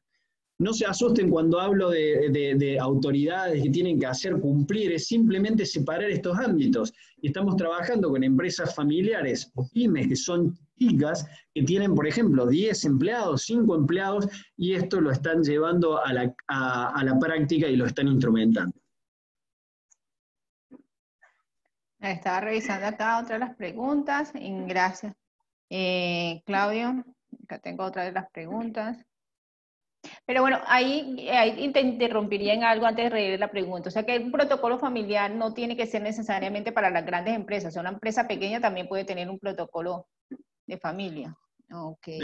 No se asusten cuando hablo de autoridades que tienen que hacer cumplir, es simplemente separar estos ámbitos. Y estamos trabajando con empresas familiares o pymes que son chicas, que tienen, por ejemplo, 10 empleados, 5 empleados, y esto lo están llevando a la práctica y lo están instrumentando.
Estaba revisando acá otra de las preguntas. Gracias. Claudio, acá tengo otra de las preguntas. Pero bueno, ahí te interrumpiría en algo antes de leer la pregunta. O sea que un protocolo familiar no tiene que ser necesariamente para las grandes empresas. O sea, una empresa pequeña también puede tener un protocolo de familia. Okay.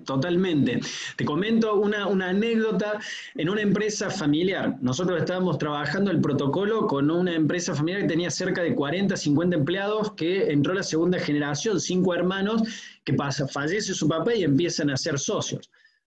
Totalmente. Te comento una anécdota en una empresa familiar. Nosotros estábamos trabajando el protocolo con una empresa familiar que tenía cerca de 40, 50 empleados, que entró la segunda generación, 5 hermanos, que fallece su papá y empiezan a ser socios.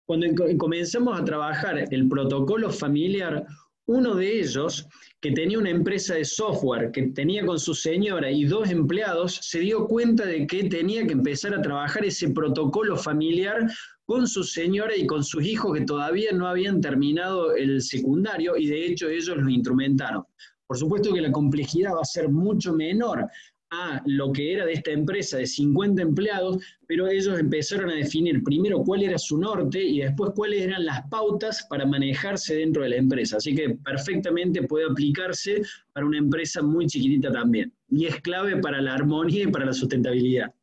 Cuando comenzamos a trabajar el protocolo familiar, uno de ellos, que tenía una empresa de software, que tenía con su señora y 2 empleados, se dio cuenta de que tenía que empezar a trabajar ese protocolo familiar con su señora y con sus hijos que todavía no habían terminado el secundario, y de hecho ellos lo instrumentaron. Por supuesto que la complejidad va a ser mucho menor a lo que era de esta empresa de 50 empleados, pero ellos empezaron a definir primero cuál era su norte y después cuáles eran las pautas para manejarse dentro de la empresa. Así que perfectamente puede aplicarse para una empresa muy chiquitita también. Y es clave para la armonía y para la sustentabilidad.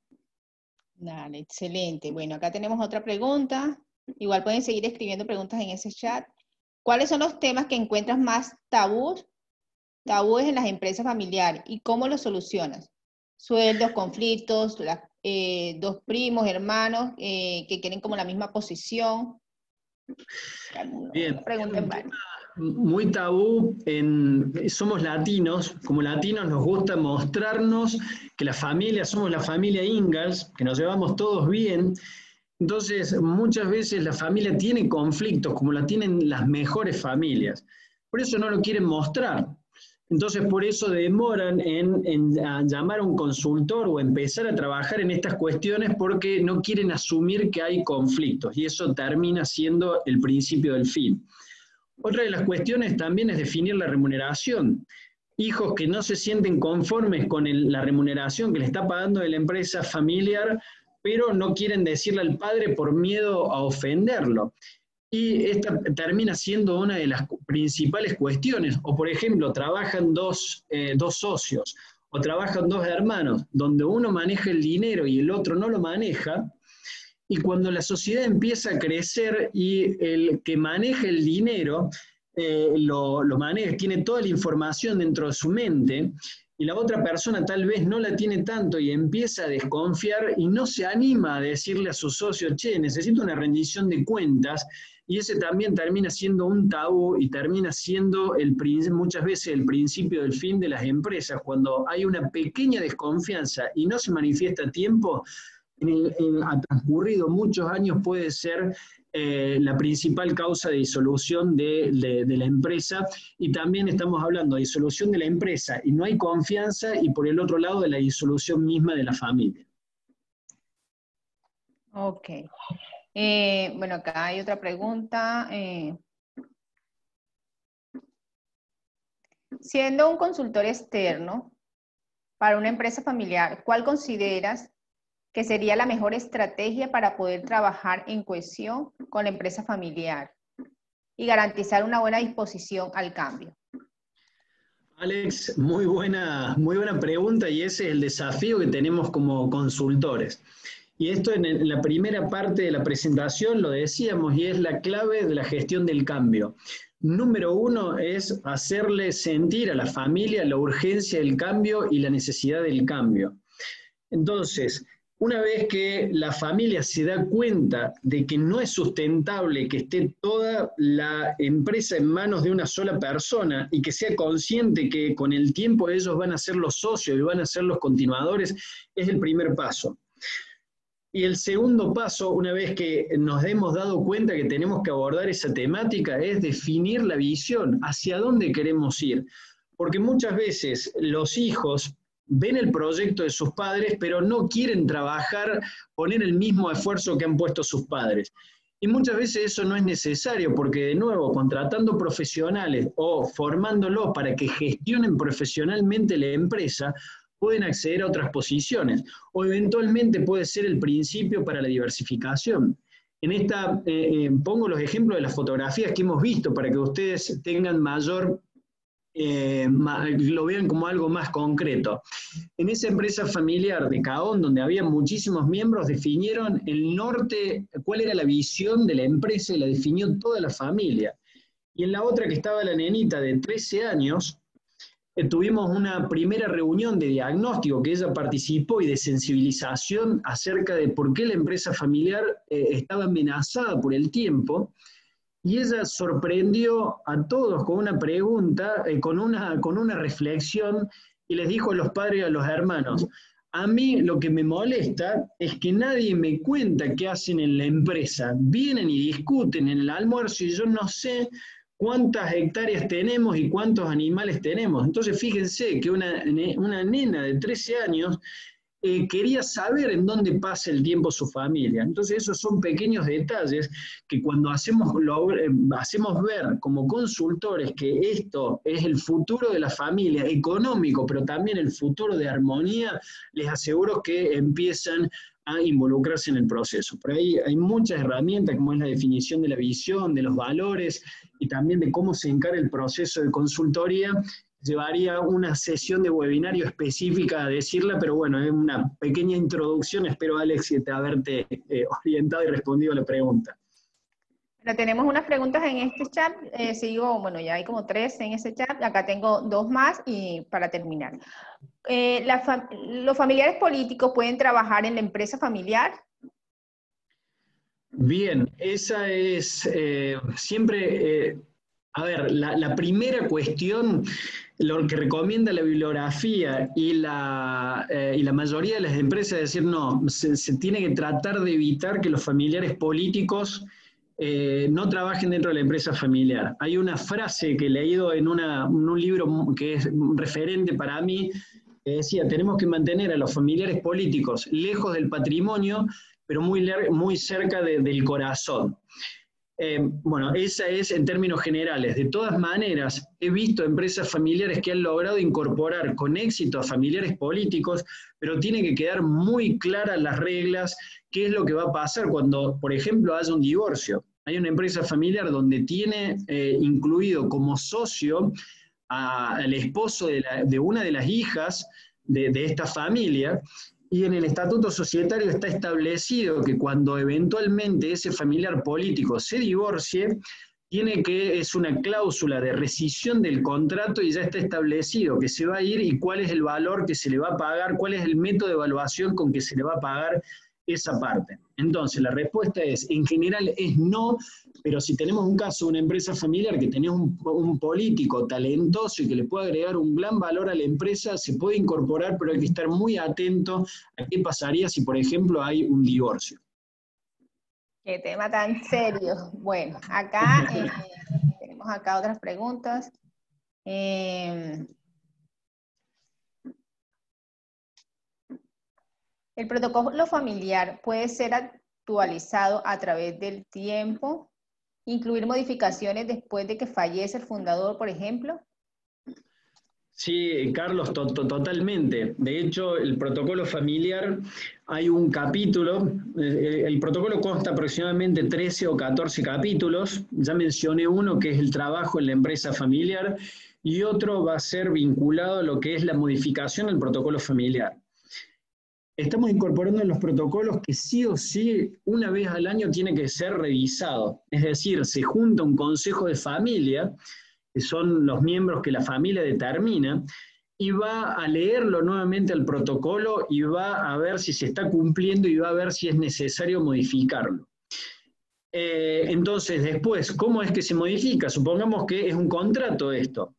Dale, excelente. Bueno, acá tenemos otra pregunta. Igual pueden seguir escribiendo preguntas en ese chat. ¿Cuáles son los temas que encuentras más tabúes en las empresas familiares y cómo los solucionas? Sueldos, conflictos, 2 primos, hermanos que quieren como la misma posición.
Bien,
Pregunten
muy tabú, somos latinos, como latinos nos gusta mostrarnos que la familia, somos la familia Ingalls, que nos llevamos todos bien. Entonces muchas veces la familia tiene conflictos como la tienen las mejores familias, por eso no lo quieren mostrar. Entonces, por eso demoran en llamar a un consultor o empezar a trabajar en estas cuestiones, porque no quieren asumir que hay conflictos, y eso termina siendo el principio del fin. Otra de las cuestiones también es definir la remuneración. Hijos que no se sienten conformes con la remuneración que le está pagando de la empresa familiar, pero no quieren decirle al padre por miedo a ofenderlo. Y esta termina siendo una de las principales cuestiones. O por ejemplo, trabajan dos socios, o trabajan 2 hermanos, donde uno maneja el dinero y el otro no lo maneja, y cuando la sociedad empieza a crecer y el que maneja el dinero lo maneja, tiene toda la información dentro de su mente, y la otra persona tal vez no la tiene tanto y empieza a desconfiar y no se anima a decirle a su socio, che, necesito una rendición de cuentas, y ese también termina siendo un tabú y termina siendo muchas veces el principio del fin de las empresas. Cuando hay una pequeña desconfianza y no se manifiesta a tiempo, ha transcurrido muchos años, puede ser la principal causa de disolución de la empresa. Y también estamos hablando de disolución de la empresa y no hay confianza, y por el otro lado de la disolución misma de la familia.
Ok. Bueno, acá hay otra pregunta. Siendo un consultor externo para una empresa familiar, ¿cuál consideras que sería la mejor estrategia para poder trabajar en cohesión con la empresa familiar y garantizar una buena disposición al cambio?
Alex, muy buena pregunta, y ese es el desafío que tenemos como consultores. Y esto en la primera parte de la presentación lo decíamos, y es la clave de la gestión del cambio. Número 1 es hacerle sentir a la familia la urgencia del cambio y la necesidad del cambio. Entonces, una vez que la familia se da cuenta de que no es sustentable que esté toda la empresa en manos de una sola persona y que sea consciente que con el tiempo ellos van a ser los socios y van a ser los continuadores, es el primer paso. Y el segundo paso, una vez que nos hemos dado cuenta que tenemos que abordar esa temática, es definir la visión, hacia dónde queremos ir. Porque muchas veces los hijos ven el proyecto de sus padres, pero no quieren trabajar, poner el mismo esfuerzo que han puesto sus padres. Y muchas veces eso no es necesario, porque de nuevo, contratando profesionales o formándolos para que gestionen profesionalmente la empresa, pueden acceder a otras posiciones, o eventualmente puede ser el principio para la diversificación. En esta, pongo los ejemplos de las fotografías que hemos visto para que ustedes tengan mayor, lo vean como algo más concreto. En esa empresa familiar de Caón, donde había muchísimos miembros, definieron el norte, cuál era la visión de la empresa, y la definió toda la familia. Y en la otra, que estaba la nenita de 13 años, tuvimos una primera reunión de diagnóstico que ella participó y de sensibilización acerca de por qué la empresa familiar estaba amenazada por el tiempo, y ella sorprendió a todos con una pregunta, con una reflexión, y les dijo a los padres y a los hermanos: a mí lo que me molesta es que nadie me cuenta qué hacen en la empresa. Vienen y discuten en el almuerzo y yo no sé cuántas hectáreas tenemos y cuántos animales tenemos. Entonces fíjense que una nena de 13 años quería saber en dónde pasa el tiempo su familia. Entonces esos son pequeños detalles que cuando hacemos ver como consultores que esto es el futuro de la familia, económico, pero también el futuro de armonía, les aseguro que empiezan a involucrarse en el proceso. Por ahí hay muchas herramientas, como es la definición de la visión, de los valores, y también de cómo se encara el proceso de consultoría. Llevaría una sesión de webinario específica a decirla, pero bueno, es una pequeña introducción. Espero, Alex, haberte orientado y respondido a la pregunta.
Bueno, tenemos unas preguntas en este chat. Sigo, bueno, ya hay como 3 en ese chat. Acá tengo 2 más y para terminar. ¿Los familiares políticos pueden trabajar en la empresa familiar?
Bien, esa es siempre... a ver, la primera cuestión, lo que recomienda la bibliografía y la mayoría de las empresas, es decir, no, se tiene que tratar de evitar que los familiares políticos no trabajen dentro de la empresa familiar. Hay una frase que he leído en un libro que es un referente para mí, que decía: tenemos que mantener a los familiares políticos lejos del patrimonio, pero muy cerca del corazón. Bueno, esa es en términos generales. De todas maneras, he visto empresas familiares que han logrado incorporar con éxito a familiares políticos, pero tienen que quedar muy claras las reglas, qué es lo que va a pasar cuando, por ejemplo, haya un divorcio. Hay una empresa familiar donde tiene incluido como socio al esposo de una de las hijas de esta familia, y en el estatuto societario está establecido que cuando eventualmente ese familiar político se divorcie, es una cláusula de rescisión del contrato, y ya está establecido que se va a ir y cuál es el valor que se le va a pagar, cuál es el método de evaluación con que se le va a pagar esa parte. Entonces, la respuesta es, en general es no, pero si tenemos un caso de una empresa familiar que tenés un político talentoso y que le puede agregar un gran valor a la empresa, se puede incorporar, pero hay que estar muy atento a qué pasaría si, por ejemplo, hay un divorcio.
Qué tema tan serio. Bueno, acá tenemos acá otras preguntas. ¿El protocolo familiar puede ser actualizado a través del tiempo? ¿Incluir modificaciones después de que fallece el fundador, por ejemplo?
Sí, Carlos, totalmente. De hecho, el protocolo familiar, hay un capítulo, el protocolo consta aproximadamente 13 o 14 capítulos. Ya mencioné uno, que es el trabajo en la empresa familiar, y otro va a ser vinculado a lo que es la modificación del protocolo familiar. Estamos incorporando en los protocolos que sí o sí, una vez al año tiene que ser revisado. Es decir, se junta un consejo de familia, que son los miembros que la familia determina, y va a leerlo nuevamente al protocolo y va a ver si se está cumpliendo y va a ver si es necesario modificarlo. Entonces, después, ¿cómo es que se modifica? Supongamos que es un contrato esto.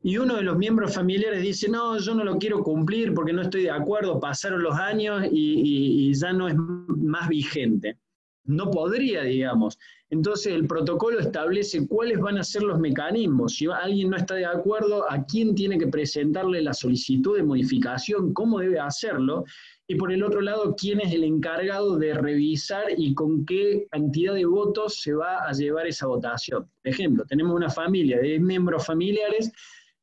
Y uno de los miembros familiares dice, no, yo no lo quiero cumplir porque no estoy de acuerdo, pasaron los años y ya no es más vigente. No podría, digamos. Entonces el protocolo establece cuáles van a ser los mecanismos. Si alguien no está de acuerdo, a quién tiene que presentarle la solicitud de modificación, cómo debe hacerlo, y por el otro lado, quién es el encargado de revisar y con qué cantidad de votos se va a llevar esa votación. Por ejemplo, tenemos una familia de miembros familiares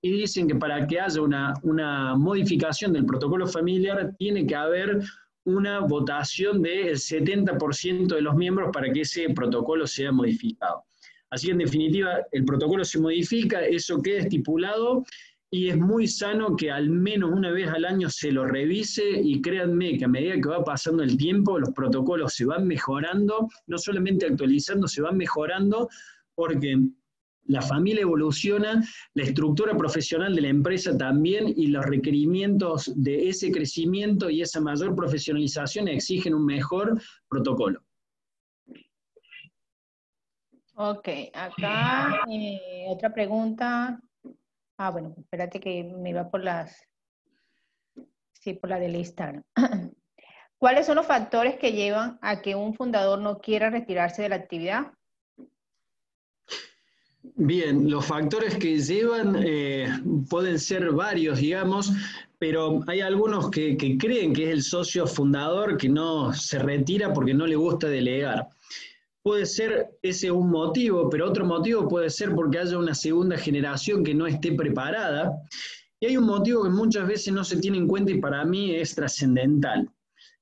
y dicen que para que haya una modificación del protocolo familiar tiene que haber una votación del 70% de los miembros para que ese protocolo sea modificado. Así que en definitiva el protocolo se modifica, eso queda estipulado y es muy sano que al menos una vez al año se lo revise y créanme que a medida que va pasando el tiempo los protocolos se van mejorando, no solamente actualizando, se van mejorando porque la familia evoluciona, la estructura profesional de la empresa también y los requerimientos de ese crecimiento y esa mayor profesionalización exigen un mejor protocolo.
Ok, acá otra pregunta. Ah, bueno, espérate que me iba por por la del Instagram. ¿Cuáles son los factores que llevan a que un fundador no quiera retirarse de la actividad?
Bien, los factores que llevan pueden ser varios, digamos, pero hay algunos que creen que es el socio fundador que no se retira porque no le gusta delegar. Puede ser ese un motivo, pero otro motivo puede ser porque haya una segunda generación que no esté preparada. Y hay un motivo que muchas veces no se tiene en cuenta y para mí es trascendental.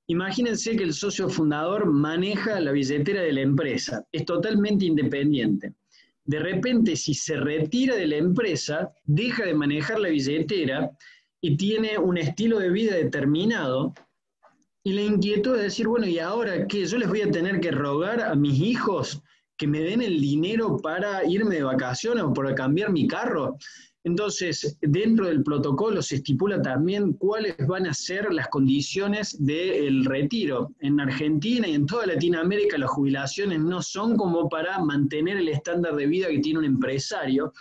Imagínense que el socio fundador maneja la billetera de la empresa, es totalmente independiente. De repente, si se retira de la empresa, deja de manejar la billetera y tiene un estilo de vida determinado, y la inquietud es decir, bueno, ¿y ahora qué? ¿Yo les voy a tener que rogar a mis hijos que me den el dinero para irme de vacaciones o para cambiar mi carro? Entonces, dentro del protocolo se estipula también cuáles van a ser las condiciones del retiro. En Argentina y en toda Latinoamérica las jubilaciones no son como para mantener el estándar de vida que tiene un empresario.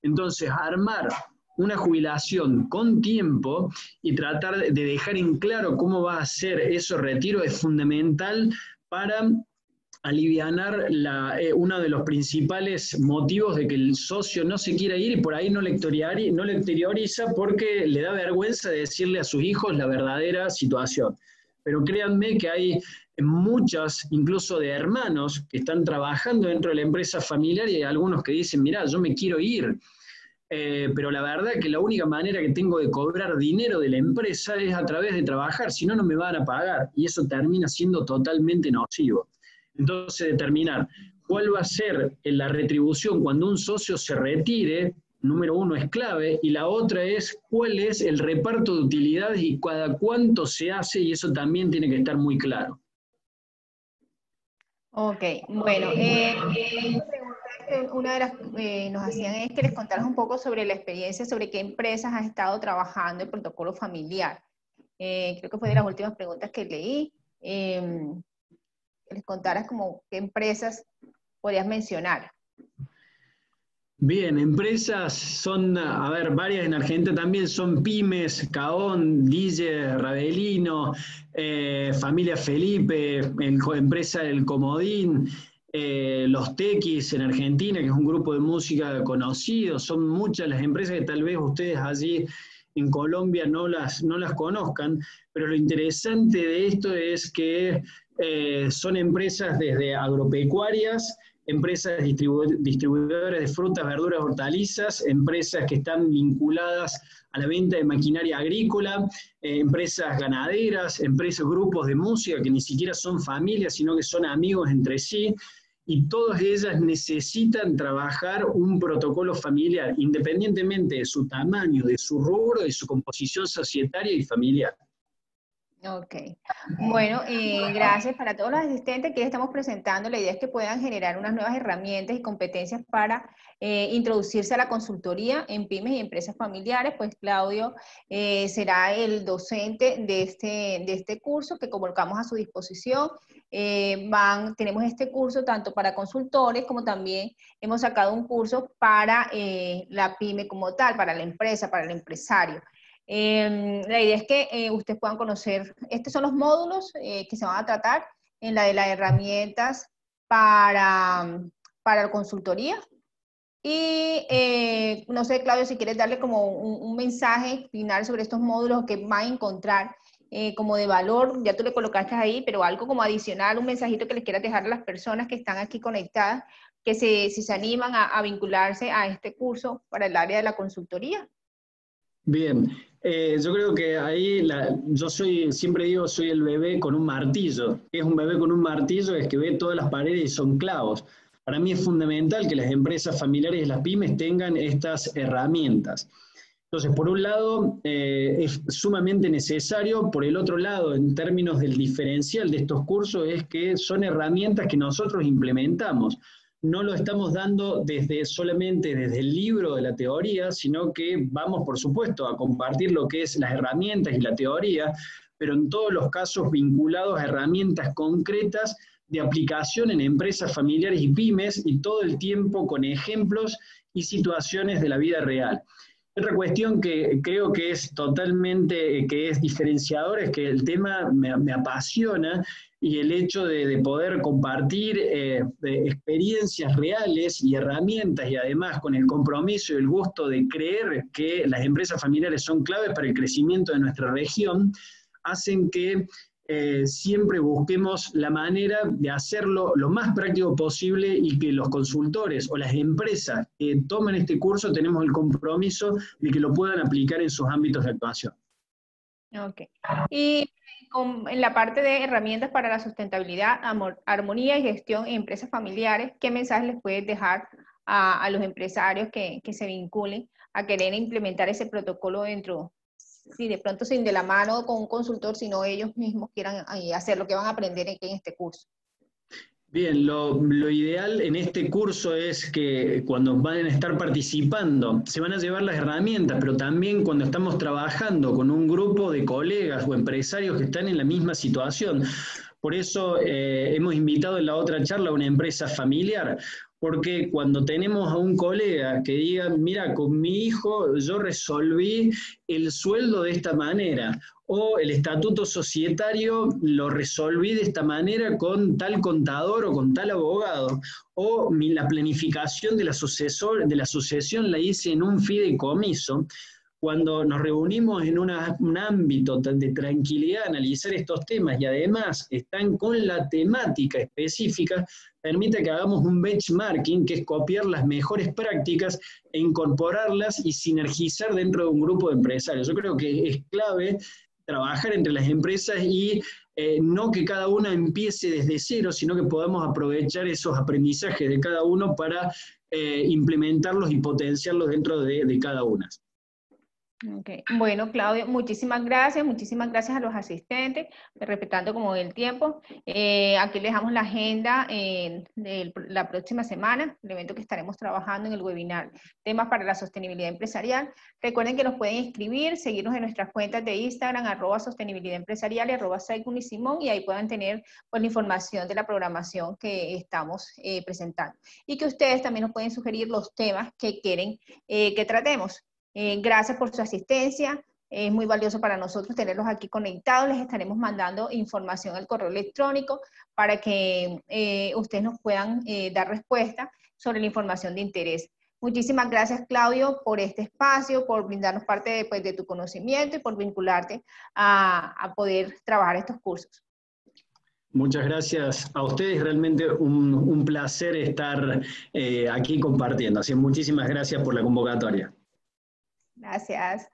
Entonces, armar una jubilación con tiempo y tratar de dejar en claro cómo va a ser esos retiros es fundamental para alivianar uno de los principales motivos de que el socio no se quiera ir y por ahí no le exterioriza porque le da vergüenza de decirle a sus hijos la verdadera situación. Pero créanme que hay muchas, incluso de hermanos, que están trabajando dentro de la empresa familiar y hay algunos que dicen, mirá, yo me quiero ir. Pero la verdad que la única manera que tengo de cobrar dinero de la empresa es a través de trabajar, si no, no me van a pagar, y eso termina siendo totalmente nocivo. Entonces, determinar cuál va a ser la retribución cuando un socio se retire, número uno es clave, y la otra es cuál es el reparto de utilidades y cada cuánto se hace, y eso también tiene que estar muy claro.
Ok, bueno, una de las nos hacían es que les contaras un poco sobre la experiencia, sobre qué empresas has estado trabajando el protocolo familiar. Creo que fue de las últimas preguntas que leí. Que les contaras como qué empresas podrías mencionar.
Bien, empresas son, a ver, varias en Argentina también son pymes, Caón, Dille, Ravelino, Familia Felipe, empresa El Comodín, Los Tequis en Argentina, que es un grupo de música conocido, son muchas las empresas que tal vez ustedes allí en Colombia no las conozcan, pero lo interesante de esto es que son empresas desde agropecuarias, empresas distribuidoras de frutas, verduras, hortalizas, empresas que están vinculadas a la venta de maquinaria agrícola, empresas ganaderas, empresas, grupos de música que ni siquiera son familias, sino que son amigos entre sí, y todas ellas necesitan trabajar un protocolo familiar, independientemente de su tamaño, de su rubro, de su composición societaria y familiar.
Ok. Bueno, gracias para todos los asistentes que estamos presentando. La idea es que puedan generar unas nuevas herramientas y competencias para introducirse a la consultoría en pymes y empresas familiares. Pues Claudio será el docente de este curso que colocamos a su disposición. Tenemos este curso tanto para consultores como también hemos sacado un curso para la pyme como tal, para la empresa, para el empresario. La idea es que ustedes puedan conocer, estos son los módulos que se van a tratar en la de las herramientas para la consultoría. Y no sé, Claudio, si quieres darle como un mensaje final sobre estos módulos que van a encontrar como de valor, ya tú le colocaste ahí, pero algo como adicional, un mensajito que les quieras dejar a las personas que están aquí conectadas, que si se animan a vincularse a este curso para el área de la consultoría.
Bien, yo creo que ahí, yo siempre digo, soy el bebé con un martillo. ¿Qué es un bebé con un martillo? Es que ve todas las paredes y son clavos. Para mí es fundamental que las empresas familiares y las pymes tengan estas herramientas. Entonces, por un lado, es sumamente necesario. Por el otro lado, en términos del diferencial de estos cursos, es que son herramientas que nosotros implementamos. No lo estamos dando solamente desde el libro de la teoría, sino que vamos, por supuesto, a compartir lo que es las herramientas y la teoría, pero en todos los casos vinculados a herramientas concretas de aplicación en empresas familiares y pymes, y todo el tiempo con ejemplos y situaciones de la vida real. Otra cuestión que creo que es totalmente, que es diferenciador, es que el tema me apasiona, y el hecho de poder compartir de experiencias reales y herramientas, y además con el compromiso y el gusto de creer que las empresas familiares son claves para el crecimiento de nuestra región, hacen que siempre busquemos la manera de hacerlo lo más práctico posible, y que los consultores o las empresas que tomen este curso tenemos el compromiso de que lo puedan aplicar en sus ámbitos de actuación.
Ok. Y en la parte de herramientas para la sustentabilidad, armonía y gestión en empresas familiares, ¿qué mensajes les puedes dejar a los empresarios que se vinculen a querer implementar ese protocolo dentro, si de pronto sin de la mano con un consultor, sino ellos mismos quieran hacer lo que van a aprender en este curso?
Bien, lo ideal en este curso es que cuando van a estar participando se van a llevar las herramientas, pero también cuando estamos trabajando con un grupo de colegas o empresarios que están en la misma situación. Por eso hemos invitado en la otra charla a una empresa familiar, porque cuando tenemos a un colega que diga, mira, con mi hijo yo resolví el sueldo de esta manera, o el estatuto societario lo resolví de esta manera con tal contador o con tal abogado, o la planificación de la sucesión la hice en un fideicomiso. Cuando nos reunimos en un ámbito de tranquilidad, analizar estos temas, y además están con la temática específica, permite que hagamos un benchmarking, que es copiar las mejores prácticas e incorporarlas y sinergizar dentro de un grupo de empresarios. Yo creo que es clave trabajar entre las empresas y no que cada una empiece desde cero, sino que podamos aprovechar esos aprendizajes de cada uno para implementarlos y potenciarlos dentro de cada una.
Okay. Bueno, Claudio, muchísimas gracias a los asistentes, respetando como el tiempo. Aquí les dejamos la agenda de la próxima semana, el evento que estaremos trabajando en el webinar, temas para la sostenibilidad empresarial. Recuerden que nos pueden escribir, seguirnos en nuestras cuentas de Instagram, @sostenibilidadempresarial y @Saigun y ahí puedan tener pues, la información de la programación que estamos presentando. Y que ustedes también nos pueden sugerir los temas que quieren que tratemos. Gracias por su asistencia, es muy valioso para nosotros tenerlos aquí conectados. Les estaremos mandando información al correo electrónico para que ustedes nos puedan dar respuesta sobre la información de interés. Muchísimas gracias, Claudio, por este espacio, por brindarnos parte de tu conocimiento y por vincularte a poder trabajar estos cursos.
Muchas gracias a ustedes, realmente un placer estar aquí compartiendo. Así que muchísimas gracias por la convocatoria.
Gracias.